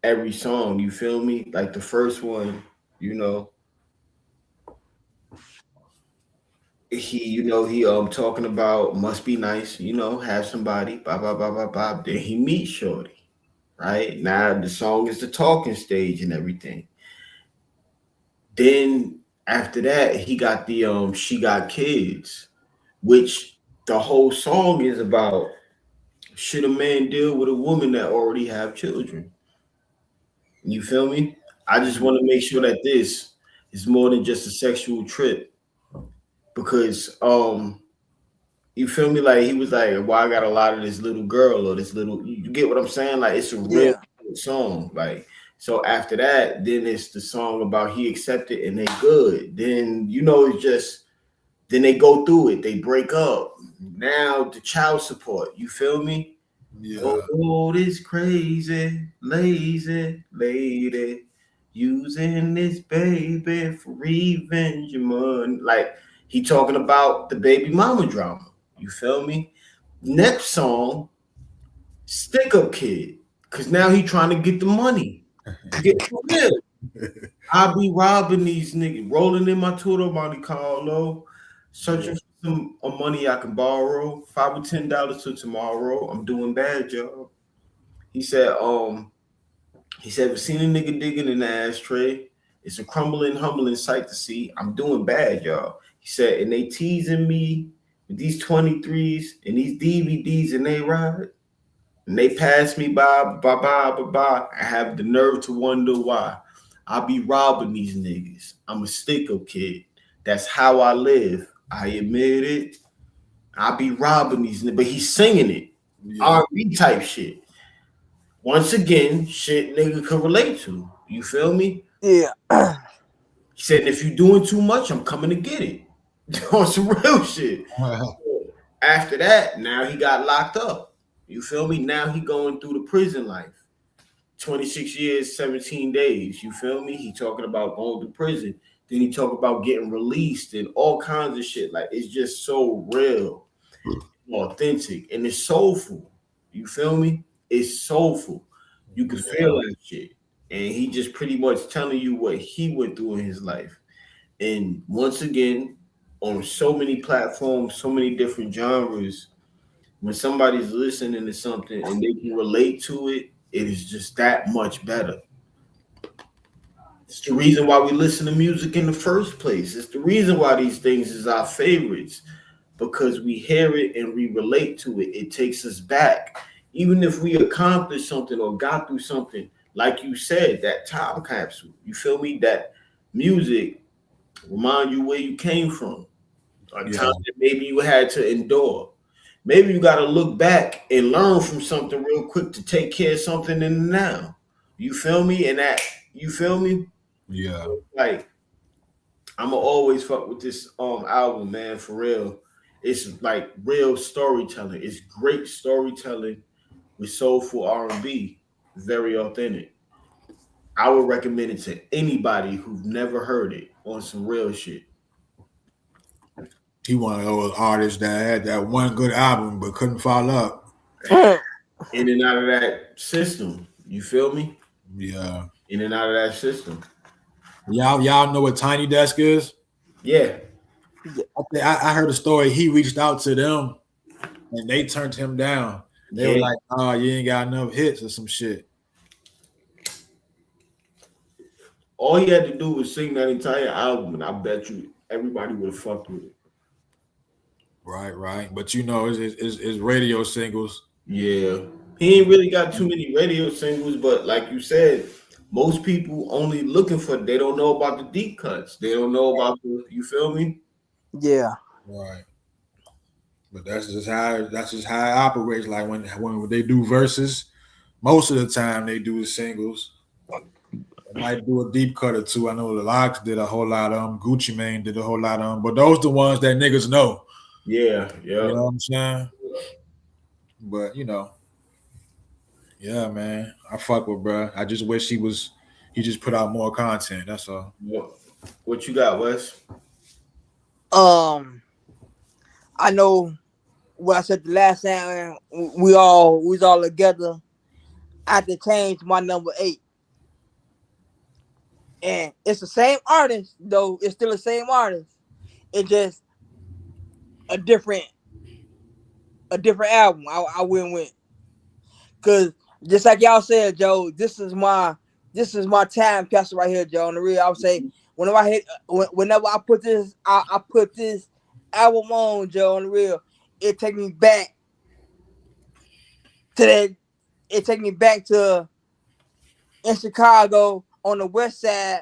every song. You feel me? Like the first one, he talking about must be nice, have somebody, blah blah blah blah blah. Then he meets Shorty. Right now, the song is the talking stage and everything. Then after that, he got the She Got Kids, which the whole song is about. Should a man deal with a woman that already have children? You feel me? I just want to make sure that this is more than just a sexual trip, because you feel me? Like he was like, well, I got a lot of this little girl or this little, you get what I'm saying? Like it's a real song. Like, so after that, then it's the song about he accepted and they good. Then, it's just, then they go through it. They break up. Now the child support, you feel me? yeah. Oh, this crazy, lazy lady using this baby for revenge money. Like he talking about the baby mama drama. You feel me? Next song, Stick Up Kid, because now he trying to get the money. Get real. I be robbing these niggas, rolling in my Twitter Monte Carlo, searching for some money I can borrow, $5 or $10 till tomorrow. I'm doing bad, y'all. He said, "I've seen a nigga digging in the ashtray. It's a crumbling, humbling sight to see. I'm doing bad, y'all." He said, and they teasing me with these 23s and these DVDs, and they ride and they pass me by. I have the nerve to wonder why. I be robbing these niggas. I'm a stick-up kid. That's how I live. I admit it. I be robbing these niggas, but he's singing it. R&B type shit. Once again, shit nigga could relate to. You feel me? Yeah. He said, if you're doing too much, I'm coming to get it. On some real shit. After that, now he got locked up. You feel me? Now he going through the prison life. 26 years, 17 days. You feel me? He talking about going to prison. Then he talk about getting released and all kinds of shit. Like, it's just so real, authentic, and it's soulful. You feel me? It's soulful. You can feel that shit. And he just pretty much telling you what he went through in his life. And once again, on so many platforms, so many different genres, when somebody's listening to something and they can relate to it, it is just that much better. It's the reason why we listen to music in the first place. It's the reason why these things is our favorites, because we hear it and we relate to it. It takes us back. Even if we accomplished something or got through something, like you said, that time capsule, you feel me? That music remind you where you came from, a time that maybe you had to endure. Maybe you got to look back and learn from something real quick to take care of something in the now. You feel me? And that you feel me? Yeah. Like I'ma always fuck with this album, man, for real. It's like real storytelling. It's great storytelling with soulful R&B. Very authentic. I would recommend it to anybody who've never heard it on some real shit. He one of those artists that had that one good album but couldn't follow up. In and out of that system. You feel me? Yeah. In and out of that system. Y'all know what Tiny Desk is? Yeah. I heard a story. He reached out to them and they turned him down. They were Yeah. like, "Oh, you ain't got enough hits or some shit." All he had to do was sing that entire album, and I bet you everybody would have fucked with it. Right. But you know, it's radio singles. Yeah. He ain't really got too many radio singles, but like you said, most people only looking for they don't know about the deep cuts. They don't know about the you feel me? Yeah. Right. But that's just how it operates. Like when they do verses, most of the time they do the singles. They might do a deep cut or two. I know the Locks did a whole lot of them. Gucci Mane did a whole lot of them. But those the ones that niggas know. Yeah. You know what I'm saying? But you know, yeah, man. I fuck with bruh. I just wish he just put out more content. That's all. What you got, Wes? I know what I said the last time. We was all together. I had to change my number 8. And it's the same artist, though. It's still the same artist. It's just a different album. I went with, cause just like y'all said, Joe. This is my time capsule right here, Joe. On the real, I would say whenever I put this, I put this album on, Joe. On the real, it take me back to that. It take me back to in Chicago on the west side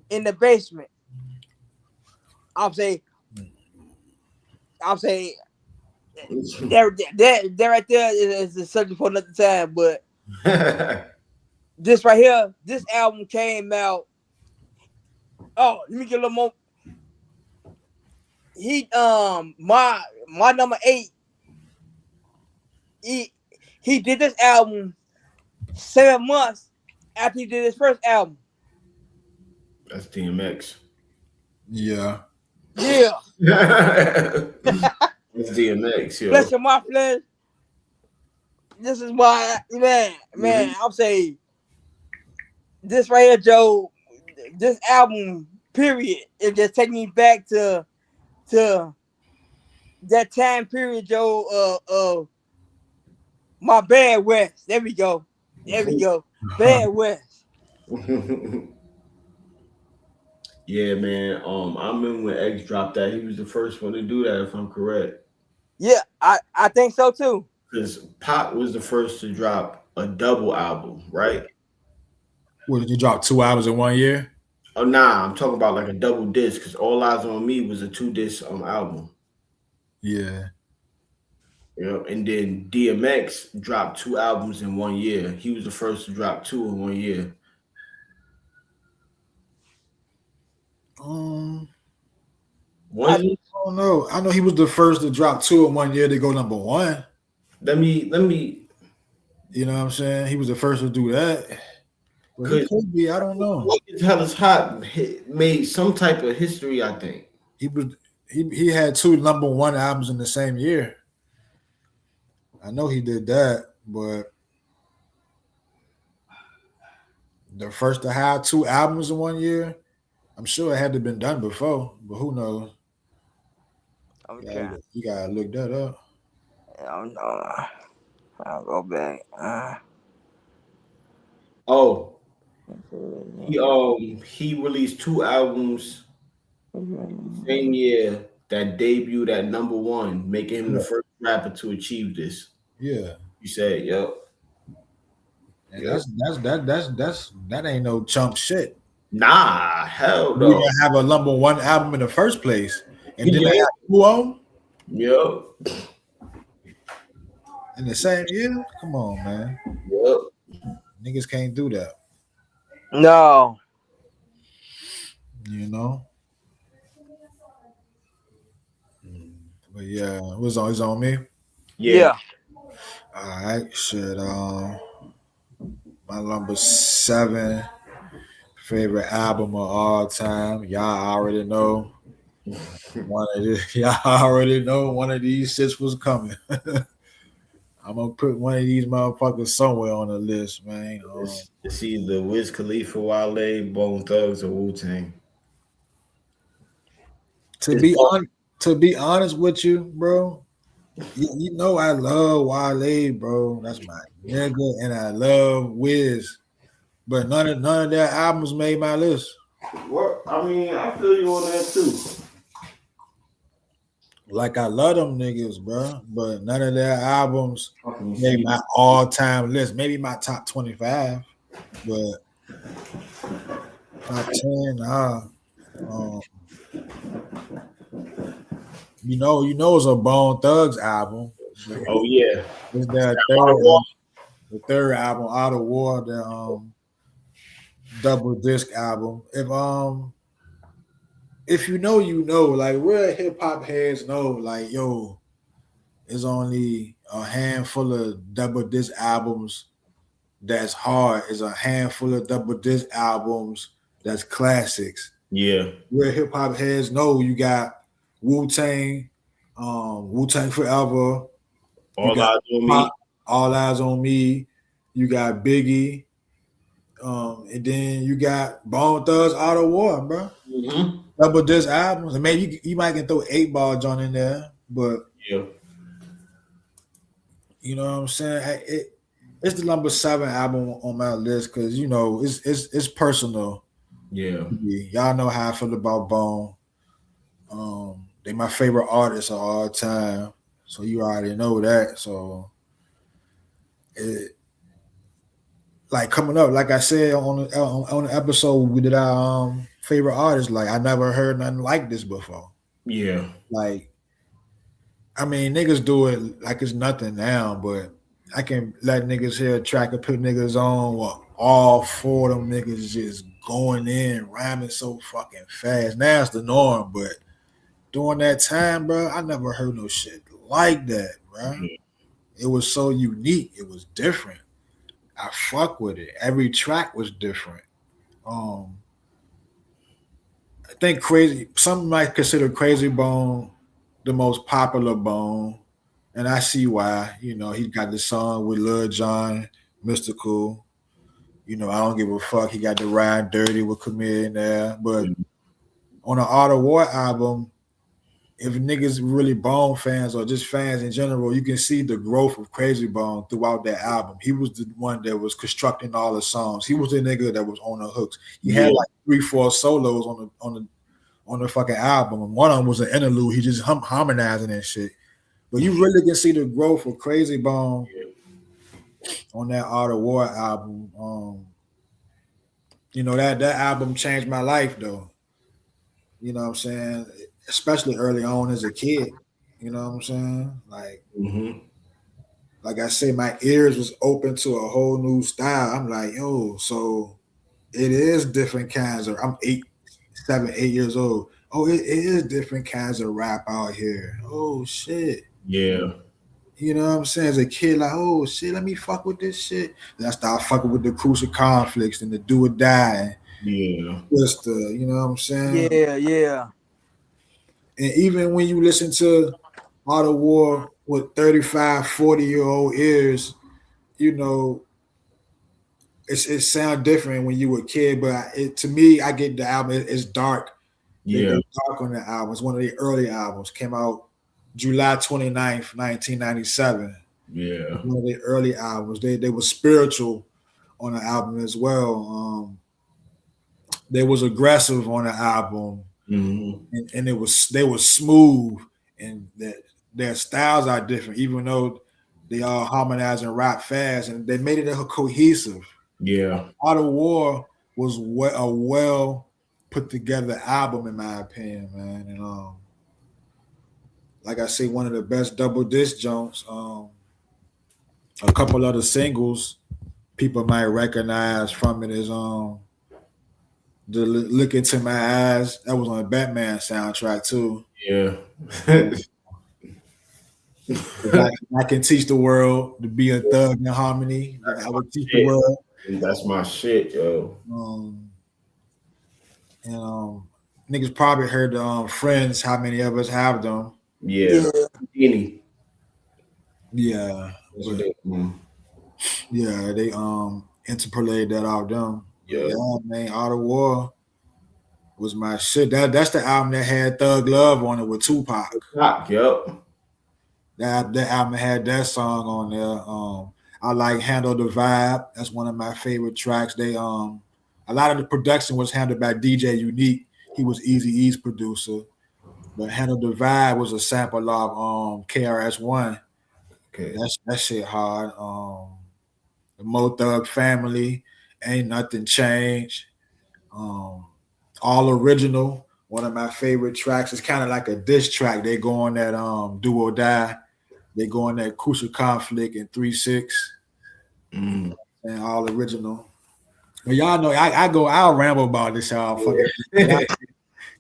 in the basement. I'll say that right there is a subject for another time. But this right here, this album came out. Oh, let me get a little more. My number 8. He did this album 7 months after he did his first album. That's DMX. Yeah. Yeah. It's DMX, yo. Flesh of my flesh. This is why, man, I'll say this right here, Joe. This album, period, it just take me back to that time period, Joe. My Bad West. There we go. Bad West. Yeah, man. I remember when X dropped that. He was the first one to do that, if I'm correct. Yeah, I think so too. Because Pop was the first to drop a double album, right? What did you drop 2 albums in 1 year? Oh, nah, I'm talking about like a double disc. Because All Eyes on Me was a 2-disc album. Yeah. Yeah, and then DMX dropped 2 albums in 1 year. He was the first to drop 2 in 1 year. I don't know. I know he was the first to drop 2 in 1 year to go number 1. Let me. You know what I'm saying? He was the first to do that. Well, he could be. I don't know. What the hell is hot? Made some type of history. I think he had 2 number 1 albums in the same year. I know he did that, but the first to have 2 albums in 1 year, I'm sure it had to have been done before, but who knows? Okay. You gotta look that up. I don't know. I'll go back. He released 2 albums same year that debuted at number 1, making him the first rapper to achieve this. Yeah. You said, yep. And that ain't no chump shit. Nah, hell You no. gonna have a number 1 album in the first place, and then they have 2 on Yep. in the same year. Come on, man. Yep. Niggas can't do that. No. You know. But yeah, it was on. It's on me. Yeah. Yeah. All right, shit. My number 7 favorite album of all time. Y'all already know. Y'all already know one of these shits was coming. I'm gonna put one of these motherfuckers somewhere on the list, man. It's either Wiz Khalifa, Wale, Bone Thugs, or Wu Tang. To be honest with you, bro, you know I love Wale, bro. That's my nigga, and I love Wiz. But none of their albums made my list. What? I mean, I feel you on that too. Like I love them niggas, bro. But none of their albums Fucking made see. my all-time list. Maybe my top 25, but top 10, nah. Um, you know, it's a Bone Thugs album. Oh yeah. It's their the third album, Out of War, the double disc album. If you know, like real hip hop heads know, like yo, there's only a handful of double disc albums that's hard. It's a handful of double disc albums that's classics. Yeah. Real hip hop heads know you got Wu Tang, Wu Tang Forever. All Eyes on Me. All Eyes on Me. You got Biggie. And then you got Bone Thugs Out of War, bro. Mm-hmm. Double disc albums. And maybe you might can throw 8 Ball John in there, but Yeah. you know what I'm saying? It's the number 7 album on my list because you know it's personal. Yeah. Y'all know how I feel about Bone. They my favorite artists of all time, so you already know that. So it like coming up, like I said on the episode we did our favorite artists. Like I never heard nothing like this before. Yeah. Like, I mean, niggas do it like it's nothing now, but I can let niggas hear a track and put niggas on. Well, all 4 of them niggas just going in, rhyming so fucking fast. Now it's the norm, but during that time, bro, I never heard no shit like that, bro. Mm-hmm. It was so unique. It was different. I fuck with it. Every track was different. I think some might consider Crazy Bone the most popular Bone, and I see why. You know, he got the song with Lil Jon, Mystical. You know, I don't give a fuck. He got the Ride Dirty with Camille in there. But on the Art of War album, if niggas really Bone fans or just fans in general, you can see the growth of Crazy Bone throughout that album. He was the one that was constructing all the songs. He was the nigga that was on the hooks. He had like 3-4 solos on the fucking album, and one of them was an interlude. He just harmonizing and shit. But you really can see the growth of Crazy Bone on that Art of War album. You know, that album changed my life though. You know what I'm saying? Especially early on as a kid. You know what I'm saying? Like, like I say, my ears was open to a whole new style. I'm like, yo, so it is different kinds of. I'm 7, 8 years old. Oh, it is different kinds of rap out here. Oh shit. Yeah. You know what I'm saying? As a kid, like, oh shit, let me fuck with this shit. Then I start fucking with the Crucial Conflicts and the Do or Die. Yeah. Just you know what I'm saying? Yeah. And even when you listen to Art of War with 35, 40-year-old ears, you know, it sounds different when you were a kid. But to me, I get the album. It's dark. Yeah. It's dark on the album. It's one of the early albums. Came out July 29th, 1997. Yeah. One of the early albums. They were spiritual on the album as well. They was aggressive on the album. And they were smooth, and their styles are different, even though they all harmonize and rap fast, and they made it cohesive. Yeah. Art of War was a well put together album in my opinion, man. And like I say, one of the best double disc joints. A couple other singles people might recognize from it is the Look Into My Eyes. That was on the Batman soundtrack too. Yeah. I can teach the world to be a thug in harmony. I would teach the world. That's my shit, yo. And niggas probably heard the Friends. How many of us have them? Yeah. Yeah. Yeah, they interpolated that out them. Yeah, man, Art of War was my shit. That's the album that had Thug Love on it with Tupac. Yep. That album had that song on there. I like Handle the Vibe. That's one of my favorite tracks. They a lot of the production was handled by DJ Unique. He was Eazy-E's producer. But Handle the Vibe was a sample of KRS-One. Okay. That shit hard. The Mo Thug Family, Ain't Nothing Changed. All Original, one of my favorite tracks. It's kind of like a diss track. They go on that Do or Die. They go on that Crucial Conflict and 3-6. And All Original. Well, y'all know I'll ramble about this, y'all.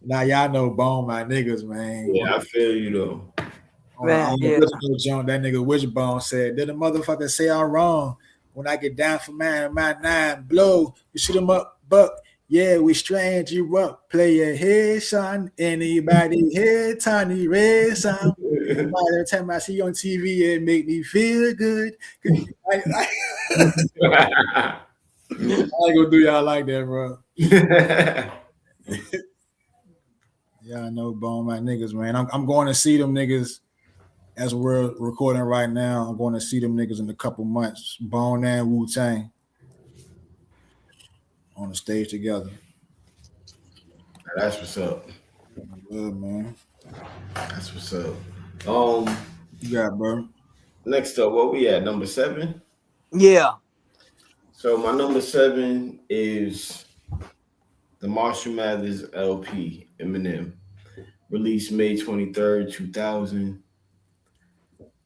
Now y'all know Bone my niggas, man. Yeah, I feel you though. Man, yeah. That nigga Wishbone said, did a motherfucker say I'm wrong? When I get down for my 9 blow, you shoot him up, buck. Yeah, we strange you up. Play your head, son. Anybody here, Tiny Red, son. Every time I see you on TV, it make me feel good. I ain't gonna do y'all like that, bro. Yeah, I know Bone my niggas, man. I'm going to see them niggas as we're recording right now. I'm going to see them niggas in a couple months. Bone and Wu-Tang on the stage together. That's what's up. Good, man. That's what's up. You got, bro. Next up, what we at? Number 7? Yeah. So my number 7 is the Marshall Mathers LP, Eminem, released May 23rd, 2000.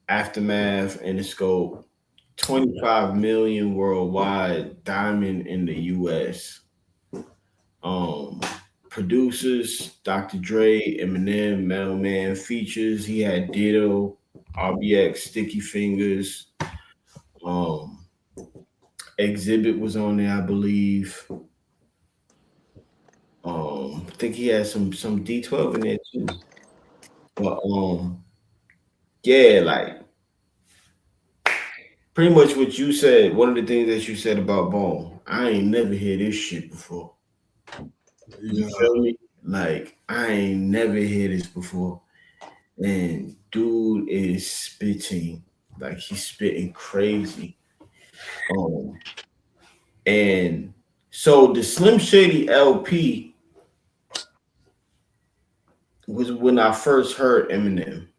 Aftermath and the scope, 25 million worldwide, diamond in the US. Producers, Dr. Dre, Eminem, Mailman. Features, he had Ditto, RBX, Sticky Fingers. Exhibit was on there, I believe. I think he had some D12 in there too. But yeah, like pretty much what you said. One of the things that you said about Bone, I ain't never heard this shit before. You feel me? Like I ain't never heard this before. And dude is spitting, like he's spitting crazy. And so the Slim Shady LP was when I first heard Eminem.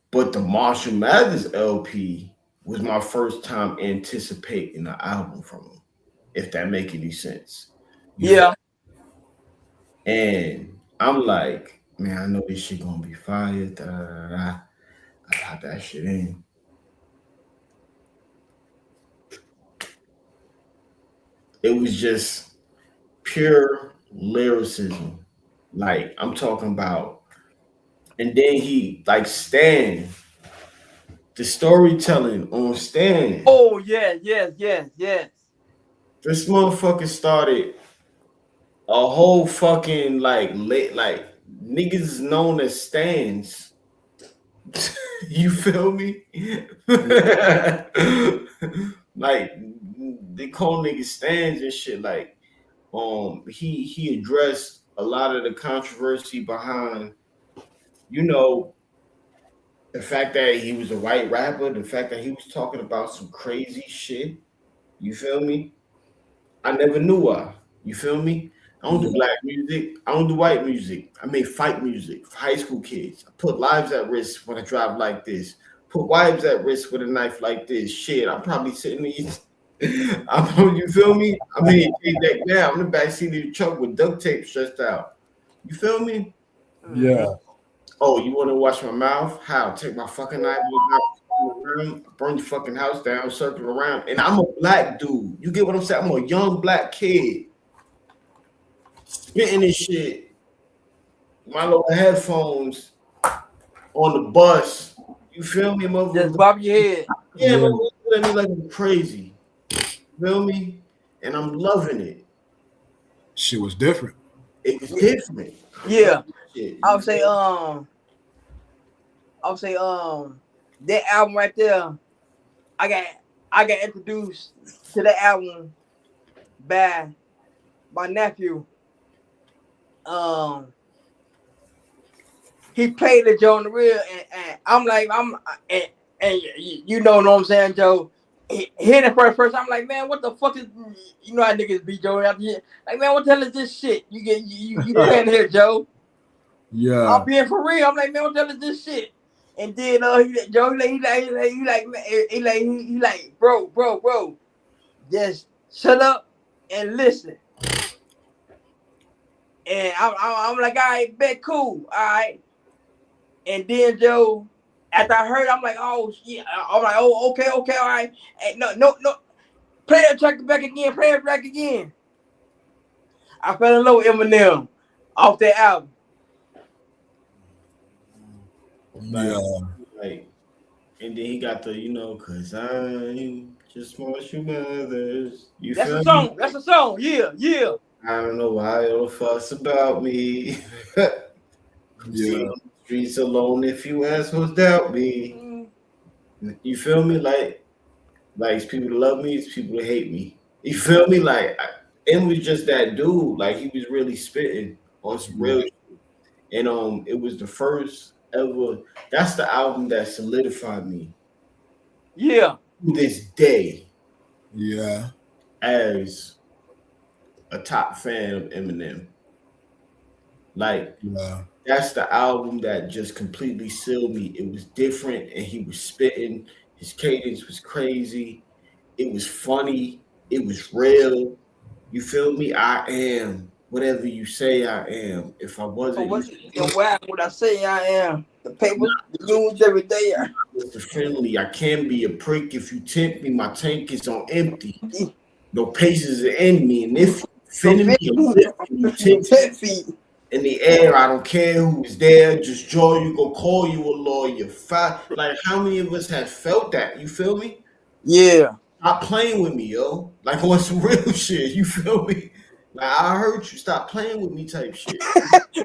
But the Marshall Mathers LP was my first time anticipating an album from him, if that make any sense. Yeah. And I'm like, man, I know this shit gonna be fire. I got that shit in. It was just pure lyricism. Like I'm talking about. And then he like Stan, the storytelling on Stan. Oh yeah. This motherfucker started a whole fucking like niggas known as Stans. You feel me? Like they call niggas Stans and shit. Like he addressed a lot of the controversy behind, you know, the fact that he was a white rapper, the fact that he was talking about some crazy shit. You feel me? I never knew why. You feel me? I don't do black music. I don't do white music. I make fight music for high school kids. I put lives at risk when I drive like this. Put wives at risk with a knife like this. Shit, I'm probably sitting these. You feel me? I mean, take that down. I'm in the backseat of the truck with duct tape stretched out. You feel me? Yeah. Oh, you want to wash my mouth? How? Take my fucking knife burn your fucking house down, circle around. And I'm a black dude. You get what I'm saying? I'm a young black kid spitting this shit. My little headphones on the bus. You feel me, Just motherfucker? bob your head. Yeah, Yeah. motherfucker looking at me like I'm crazy. Feel me? And I'm loving it. Shit was different. It was different. Yeah. Shit. I would say that album right there, I got introduced to that album by my nephew. He played the Joe on the real, and I'm like, and you know what I'm saying, Joe. Hear the first, I'm like, man, what the fuck is, you know how niggas be, Joe? After here, like, man, what the hell is this shit? You playing here, Joe? Yeah. I'm being for real. I'm like, man, what the hell is this shit? And then Joe, he like, bro, just shut up and listen. And I'm like, all right, bet, cool, all right. And then Joe, after I heard, I'm like, oh shit. I'm like, oh, okay, all right. And no. Play that track back again. I fell in love with Eminem off that album. Yeah. Like, and then he got the, cause I'm just want you mothers. You That's feel a me? song. That's a song. Yeah. I don't know why you don't fuss about me. Yeah. Streets alone if you assholes doubt me. You feel me? Like it's people that love me, it's people that hate me. You feel me? It was just that dude. Like he was really spitting on some real shit. And it was the first ever. That's the album that solidified me Yeah. to this day Yeah. as a top fan of Eminem. Like Yeah. that's the album that just completely sealed me. It was different, and he was spitting. His cadence was crazy. It was funny. It was real. You feel me? I am whatever you say I am. If I So wasn't, what I say I am. The papers, the news every day. Mr. Friendly, I can be a prick if you tempt me. My tank is on empty. No patience in me, and if you offend me, I'm lifting you 10 feet in the air. I don't care who's there. Just joy. You go call you a lawyer. Like how many of us have felt that? You feel me? Yeah. Stop playing with me, yo. Like on some real shit. You feel me? Like I heard you. Stop playing with me, type shit.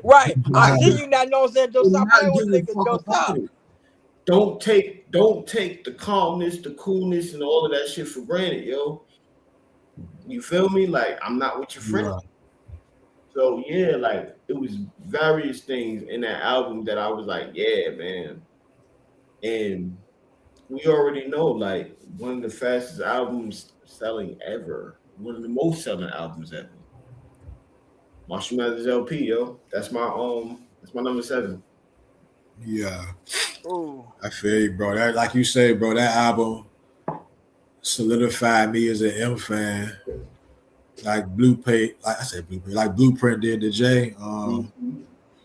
Right. I see you now. Know what I'm saying? Don't stop playing with niggas. Don't stop. Don't take the calmness, the coolness, and all of that shit for granted, yo. You feel me? Like I'm not with your friend. Yeah. So yeah, like it was various things in that album that I was like, yeah, man. And we already know, like one of the fastest albums selling ever, one of the most selling albums ever. Marshall Mathers LP, yo. That's my number 7. Yeah. Ooh. I feel you, bro. That, like you say, bro, that album solidified me as an M fan. Like like Blueprint did to Jay.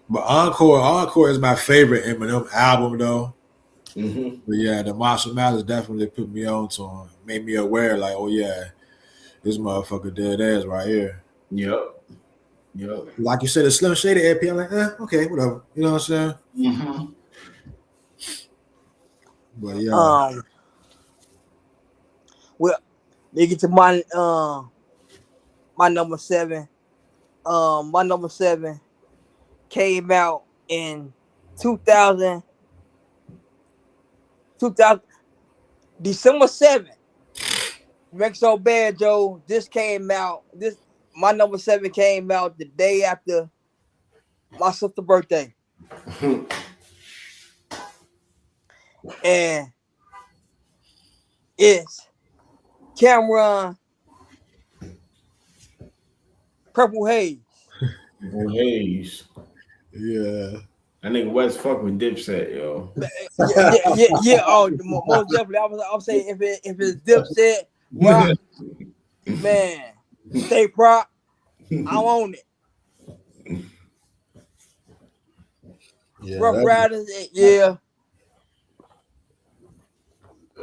But Encore is my favorite Eminem album though. Mm-hmm. But yeah, the Marshall Mathers definitely put me on to him. Made me aware, like, oh yeah, this motherfucker dead ass right here. Yep. Like you said, the Slim Shady LP, I'm like, okay, whatever. You know what I'm saying? Mm-hmm. But yeah. Well, they get to my number 7. My number 7 came out in 2000 December 7th. Make So Bad, Joe. My number 7 came out the day after my sister's birthday. And it's Cameron Purple Haze. Hayes. Yeah. That nigga West fuck with Dipset, yo. Yeah. Oh, most definitely. I'm saying if it's Dipset, rock, man, stay prop. I'm on it. Yeah. Rough Riders, yeah.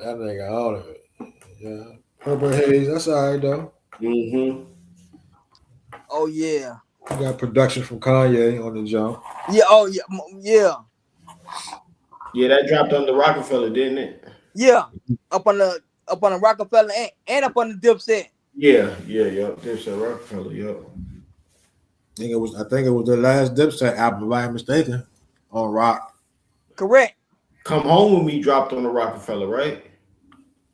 That nigga all of it. Yeah. Purple Haze, that's all right though. Mm-hmm. Oh yeah. You got production from Kanye on the jump. Yeah. Oh yeah. Yeah. Yeah, that dropped on the Rockefeller, didn't it? Yeah. Up on the Rockefeller and up on the Dipset. Yeah. There's a Rockefeller, yep. I think it was the last Dipset album, if I am mistaken, on rock. Correct. Come Home With Me dropped on the Rockefeller, right?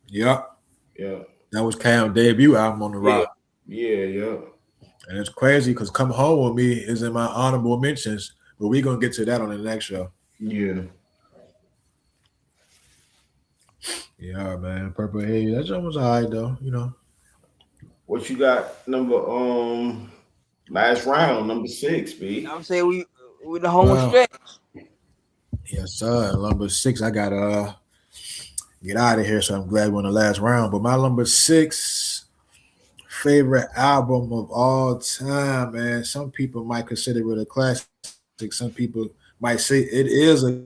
Yep. Yeah. That was Cam's debut album on the rock. Yeah. And it's crazy because Come Home With Me is in my honorable mentions, but we're gonna get to that on the next show. Yeah. Yeah, man. Purple Haze. That joint was all right though, you know. What you got? Last round, number 6, B. I'm saying we the home Wow. stretch. Yes, sir. Number 6, I gotta get out of here, so I'm glad we're in the last round. But my number 6 favorite album of all time, man. Some people might consider it a classic. Some people might say it is a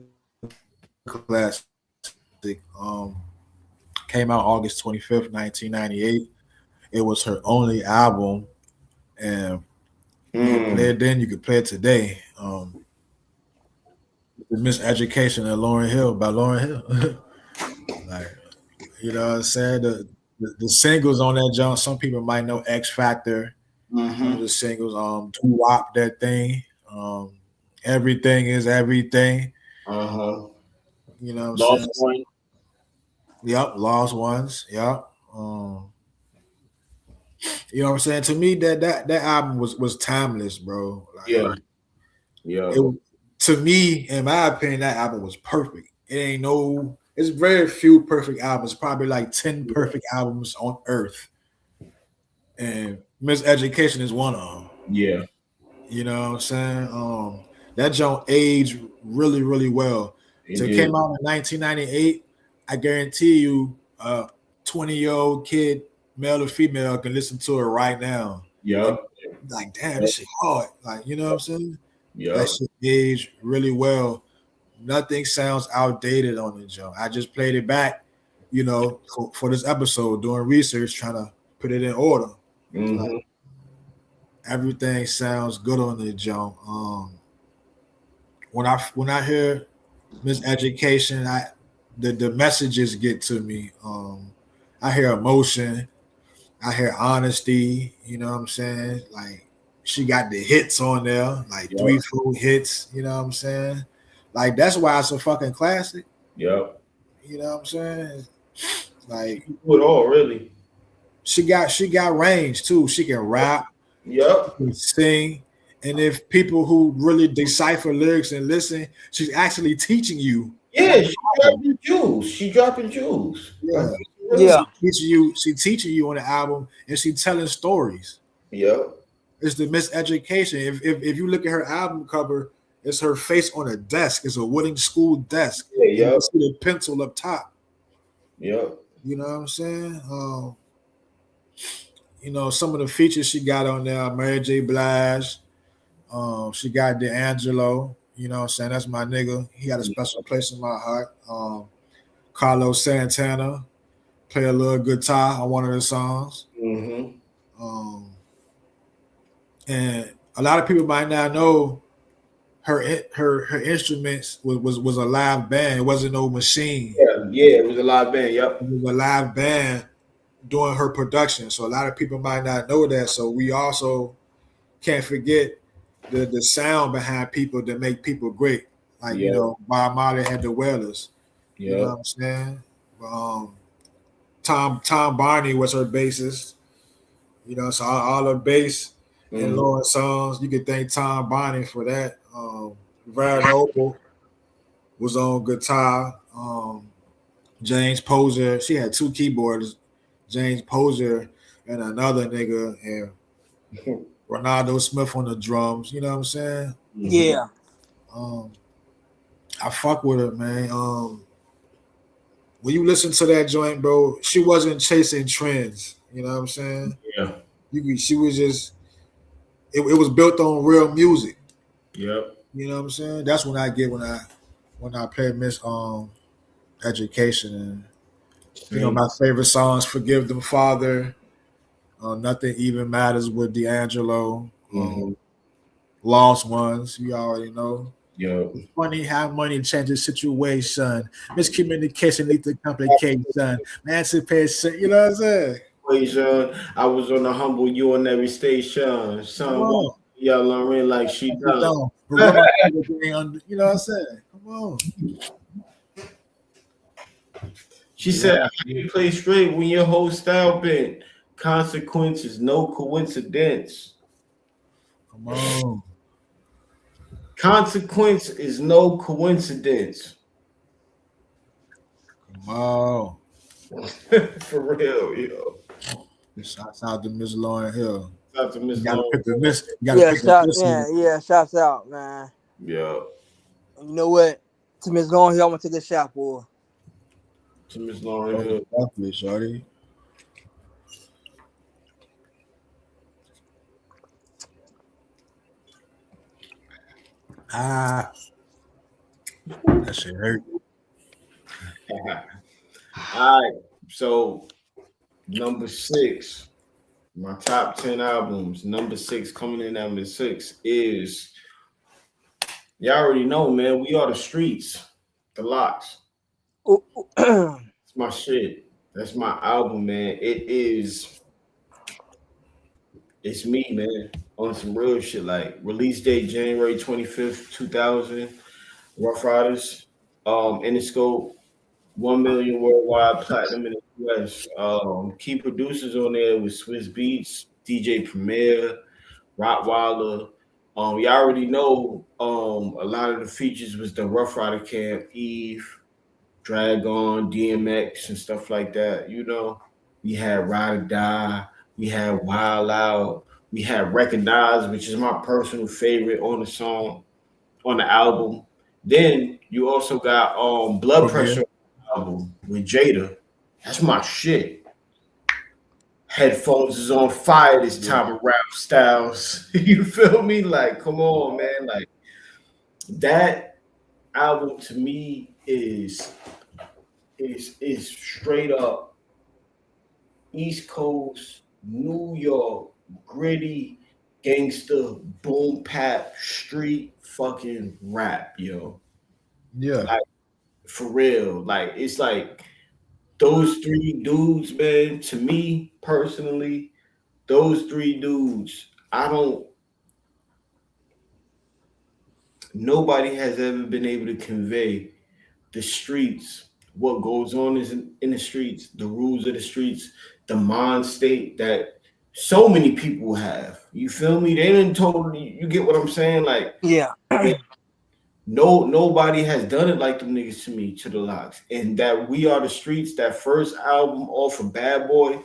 classic. Came out August 25th, 1998. It was her only album, and you could play it then, you could play it today. The Miseducation of Lauryn Hill by Lauryn Hill. Like, you know what I'm saying? The singles on that jump, some people might know X Factor. Mm-hmm. The singles, Doo Wop, that thing. Everything is Everything. Uh-huh. You know what I'm Lost saying? One. Yep, Lost Ones. Yep. You know what I'm saying? To me, that album was timeless, bro. Like, Yeah. To me, in my opinion, that album was perfect. It's very few perfect albums, probably like 10 perfect albums on earth. And Miseducation is one of them. Yeah. You know what I'm saying? That joint aged really, really well. So it came out in 1998. I guarantee you, 20-year-old kid, male or female, can listen to it right now. Yeah. Like, damn, this shit hard. Like, you know what I'm saying? Yeah. That shit aged really well. Nothing sounds outdated on the joint. I just played it back, you know, for this episode, doing research, trying to put it in order. Mm-hmm. Like, everything sounds good on the joint. When I hear Miseducation, the messages get to me. I hear emotion, I hear honesty. You know what I'm saying? Like, she got the hits on there, like 3-4 hits. You know what I'm saying? Like, that's why it's a fucking classic. Yep. You know what I'm saying? Like, do it all, really. She got range too. She can rap. Yep. She can sing. And if people who really decipher lyrics and listen, she's actually teaching you. Yeah, she dropping jewels. Yeah. Yeah. She teaching you on the album, and she telling stories. Yep. It's the Miseducation. If you look at her album cover, it's her face on a desk. It's a wooden school desk. Yeah. You see the pencil up top. Yep. You know what I'm saying? You know, some of the features she got on there, Mary J. Blige. She got D'Angelo. You know what I'm saying? That's my nigga. He got a special place in my heart. Carlos Santana play a little guitar on one of the songs. Mm-hmm. And a lot of people might not know her instruments was a live band. It wasn't no machine. Yeah, it was a live band. Yep. It was a live band doing her production. So a lot of people might not know that. So we also can't forget the sound behind people that make people great. Like, you know, Bob Marley had the Wailers. Yeah. You know what I'm saying? Tom Barney was her bassist. You know, so all her bass and Lauren songs, you could thank Tom Barney for that. Vera Noble was on guitar. James Poser, she had 2 keyboards, James Poser and another nigga, and Ronaldo Smith on the drums. You know what I'm saying? Yeah. I fuck with her, man. When you listen to that joint, bro, she wasn't chasing trends. You know what I'm saying? Yeah. She was just. It was built on real music. Yep. You know what I'm saying? That's when I get when I play Miss Education, and My favorite songs: "Forgive Them, Father," "Nothing Even Matters" with D'Angelo, "Lost Ones." You already know. Yo. It's funny how money changes situation. Miscommunication leads to complication. Emancipation. You know what I'm saying? Equation. I was on the humble urinary station. Come Son, on. yelling like she You done. don't. But you know what I'm saying? Come on. She said, "How you play straight when your whole style bent? Consequences, no coincidence. Come on. Consequence is no coincidence." Come on. For real, yo. Shouts out to Miss Lauren Hill. Shout out to Miss You gotta Long. pick the miss. You gotta pick the miss. Shouts out, man. Yeah. You know what? To Miss Long here, I'm gonna take a shot for her. To Miss Lauren Hill. Definitely, shorty. That shit hurt. All right. So number 6, my top 10 albums. Number 6 coming in at number 6 is, y'all already know, man. We Are the Streets, The Locks. It's my shit. That's my album, man. It's me, man. On some real shit. Like release date January 25th, 2000. Rough Riders. Interscope. 1 million worldwide, platinum in the US. Key producers on there with Swiss Beats, DJ Premier, Rottweiler. You already know a lot of the features was the Rough Rider Camp, Eve, Dragon, DMX, and stuff like that. You know, we had Ride or Die, we had Wild Out, we had Recognize, which is my personal favorite on the song, on the album. Then you also got Blood Pressure album with Jada. That's my shit. Headphones is on fire this time of Rap Styles. You feel me? Like, come on, man. Like, that album to me is straight up East Coast, New York, gritty, gangster, boom bap, street fucking rap, yo. Yeah. Like, for real. Like, it's like those 3 dudes, man, to me personally, those 3 dudes, nobody has ever been able to convey the streets, what goes on is in the streets, the rules of the streets, the mind state that so many people have. You feel me? They didn't totally, you get what I'm saying? Like, Yeah. Nobody has done it like them niggas to me, to the Locks. And that We Are the Streets, that first album off of Bad Boy,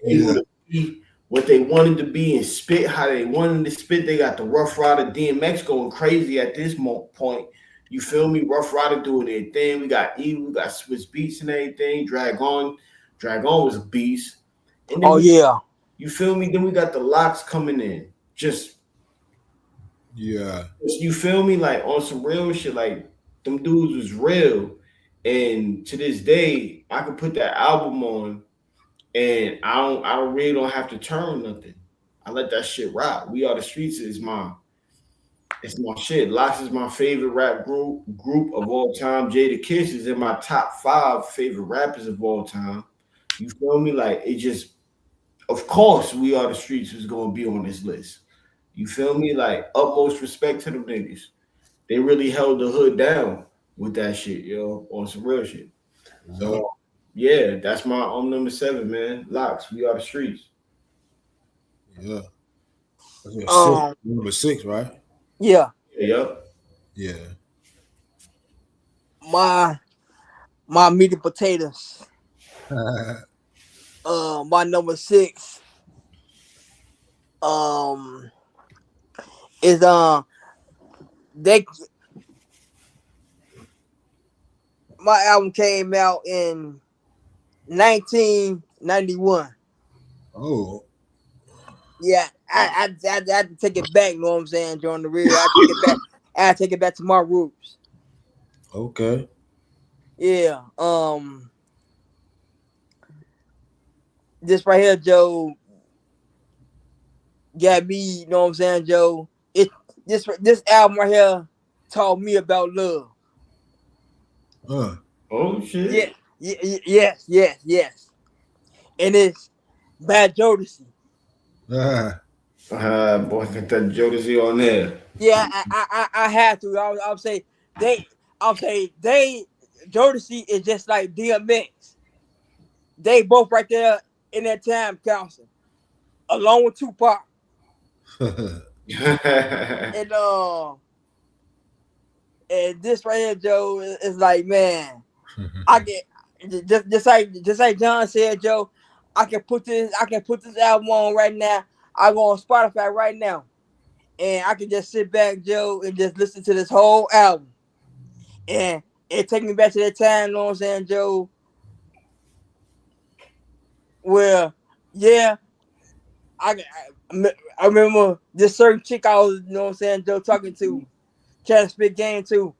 able to be what they wanted to be and spit how they wanted to spit. They got the Rough Rider DMX going crazy at this point. You feel me? Rough Rider doing their thing. We got Eve, we got Swiss Beats and everything. Dragon was a beast. And then you feel me? Then we got the Locks coming in. Just you feel me? Like on some real shit. Like them dudes was real. And to this day, I could put that album on and I really don't have to turn nothing. I let that shit rock. We Are the Streets is it's my shit. Locks is my favorite rap group of all time. Jada Kiss is in my top 5 favorite rappers of all time. You feel me? Like, it just, of course, We Are the Streets was gonna be on this list. You feel me? Like, utmost respect to them niggas. They really held the hood down with that shit, yo, on some real shit. So yeah, that's my number 7, man. Locks, We Are the Streets. Yeah. Number 6, right? Yeah. Yep. Yeah. My meat and potatoes. My number 6. Is my album came out in 1991. Oh. Yeah, I had to take it back, you know what I'm saying, during the real. I had to take it back to my roots. Okay. Yeah. this right here, Joe, got me. You know what I'm saying, Joe? This album right here taught me about love. Oh shit! Yes. And it's Bad Jodeci. Boy, get that Jodeci on there. Yeah, I had to. I'll say Jodeci is just like DMX. They both right there in that time council, along with Tupac. And this right here, Joe, is like, man, I get just like John said, Joe. I can put this album on right now. I go on Spotify right now, and I can just sit back, Joe, and just listen to this whole album, and it take me back to that time. You know what I'm saying, Joe? Where, yeah, I remember this certain chick I was, you know what I'm saying, Joe, talking to, trying to spit game to.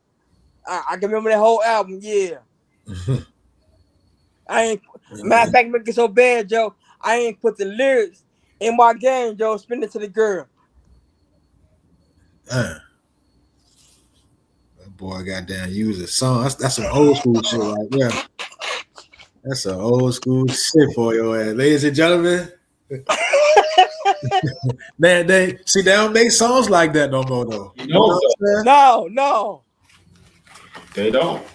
I can remember that whole album, yeah. I ain't, matter of fact, make it so bad, Joe. I ain't put the lyrics in my game, Joe, spin it to the girl. That boy goddamn use a song. That's an old school shit right there. That's an old school shit for your ass. Ladies and gentlemen. Man, they don't make songs like that no more though. You know No. They don't.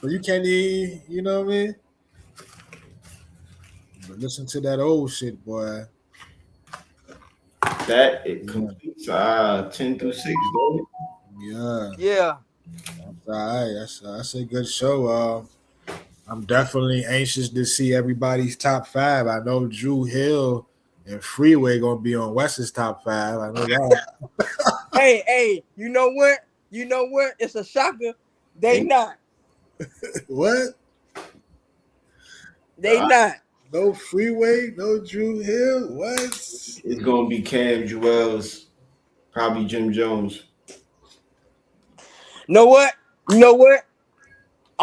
But you can't even, you know what I mean? But listen to that old shit, boy. That it completes 10 through 6, don't it? Yeah. All right. That's a good show. I'm definitely anxious to see everybody's top 5. I know Drew Hill and Freeway gonna be on Wes's top 5. I know that. Hey, you know what? It's a shocker. They not. What? They not. No Freeway, no Drew Hill. What? It's gonna be Cam Jewels, probably Jim Jones. You know what? I'm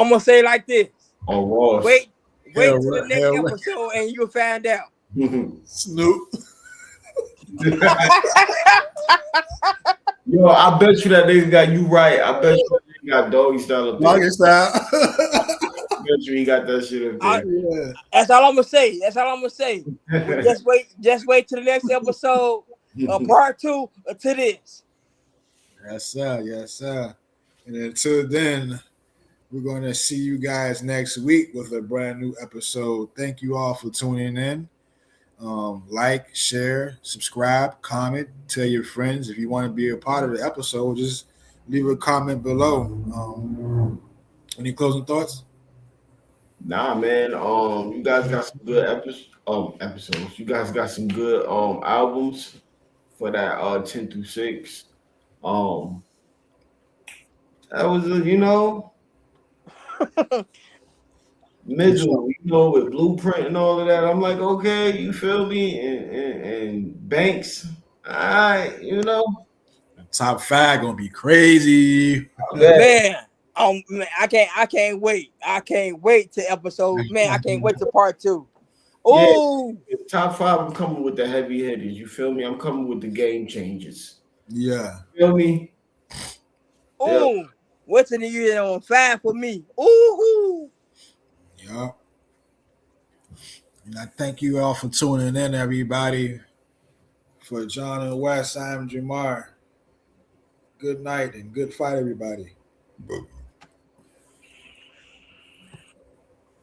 gonna say it like this. Or Ross. Wait till the next episode and you'll find out. Snoop. Yo, I bet you that nigga got you right. I bet you that nigga got Doggy Style up there. Doggy Style. I bet you he got that shit up there. That's all I'm gonna say. Just wait till the next episode, part 2 to this. Yes, sir. And until then, we're going to see you guys next week with a brand new episode. Thank you all for tuning in. Like, share, subscribe, comment, tell your friends. If you want to be a part of the episode, just leave a comment below. Any closing thoughts? Nah, man. You guys got some good episodes. You guys got some good albums for that 10 through 6. That was middle, with Blueprint and all of that. I'm like, okay, you feel me? And Banks, all right, Top 5 gonna be crazy. Man, I can't wait. I can't wait to episode. Man, I can't wait to part 2. Oh, yeah, top 5. I'm coming with the heavy hitters. You feel me? I'm coming with the game changers. Yeah. You feel me? Oh, yeah. What's in the year on 5 for me? Ooh. Yeah. And I thank you all for tuning in, everybody. For John and Wes, I'm Jamar. Good night and good fight, everybody.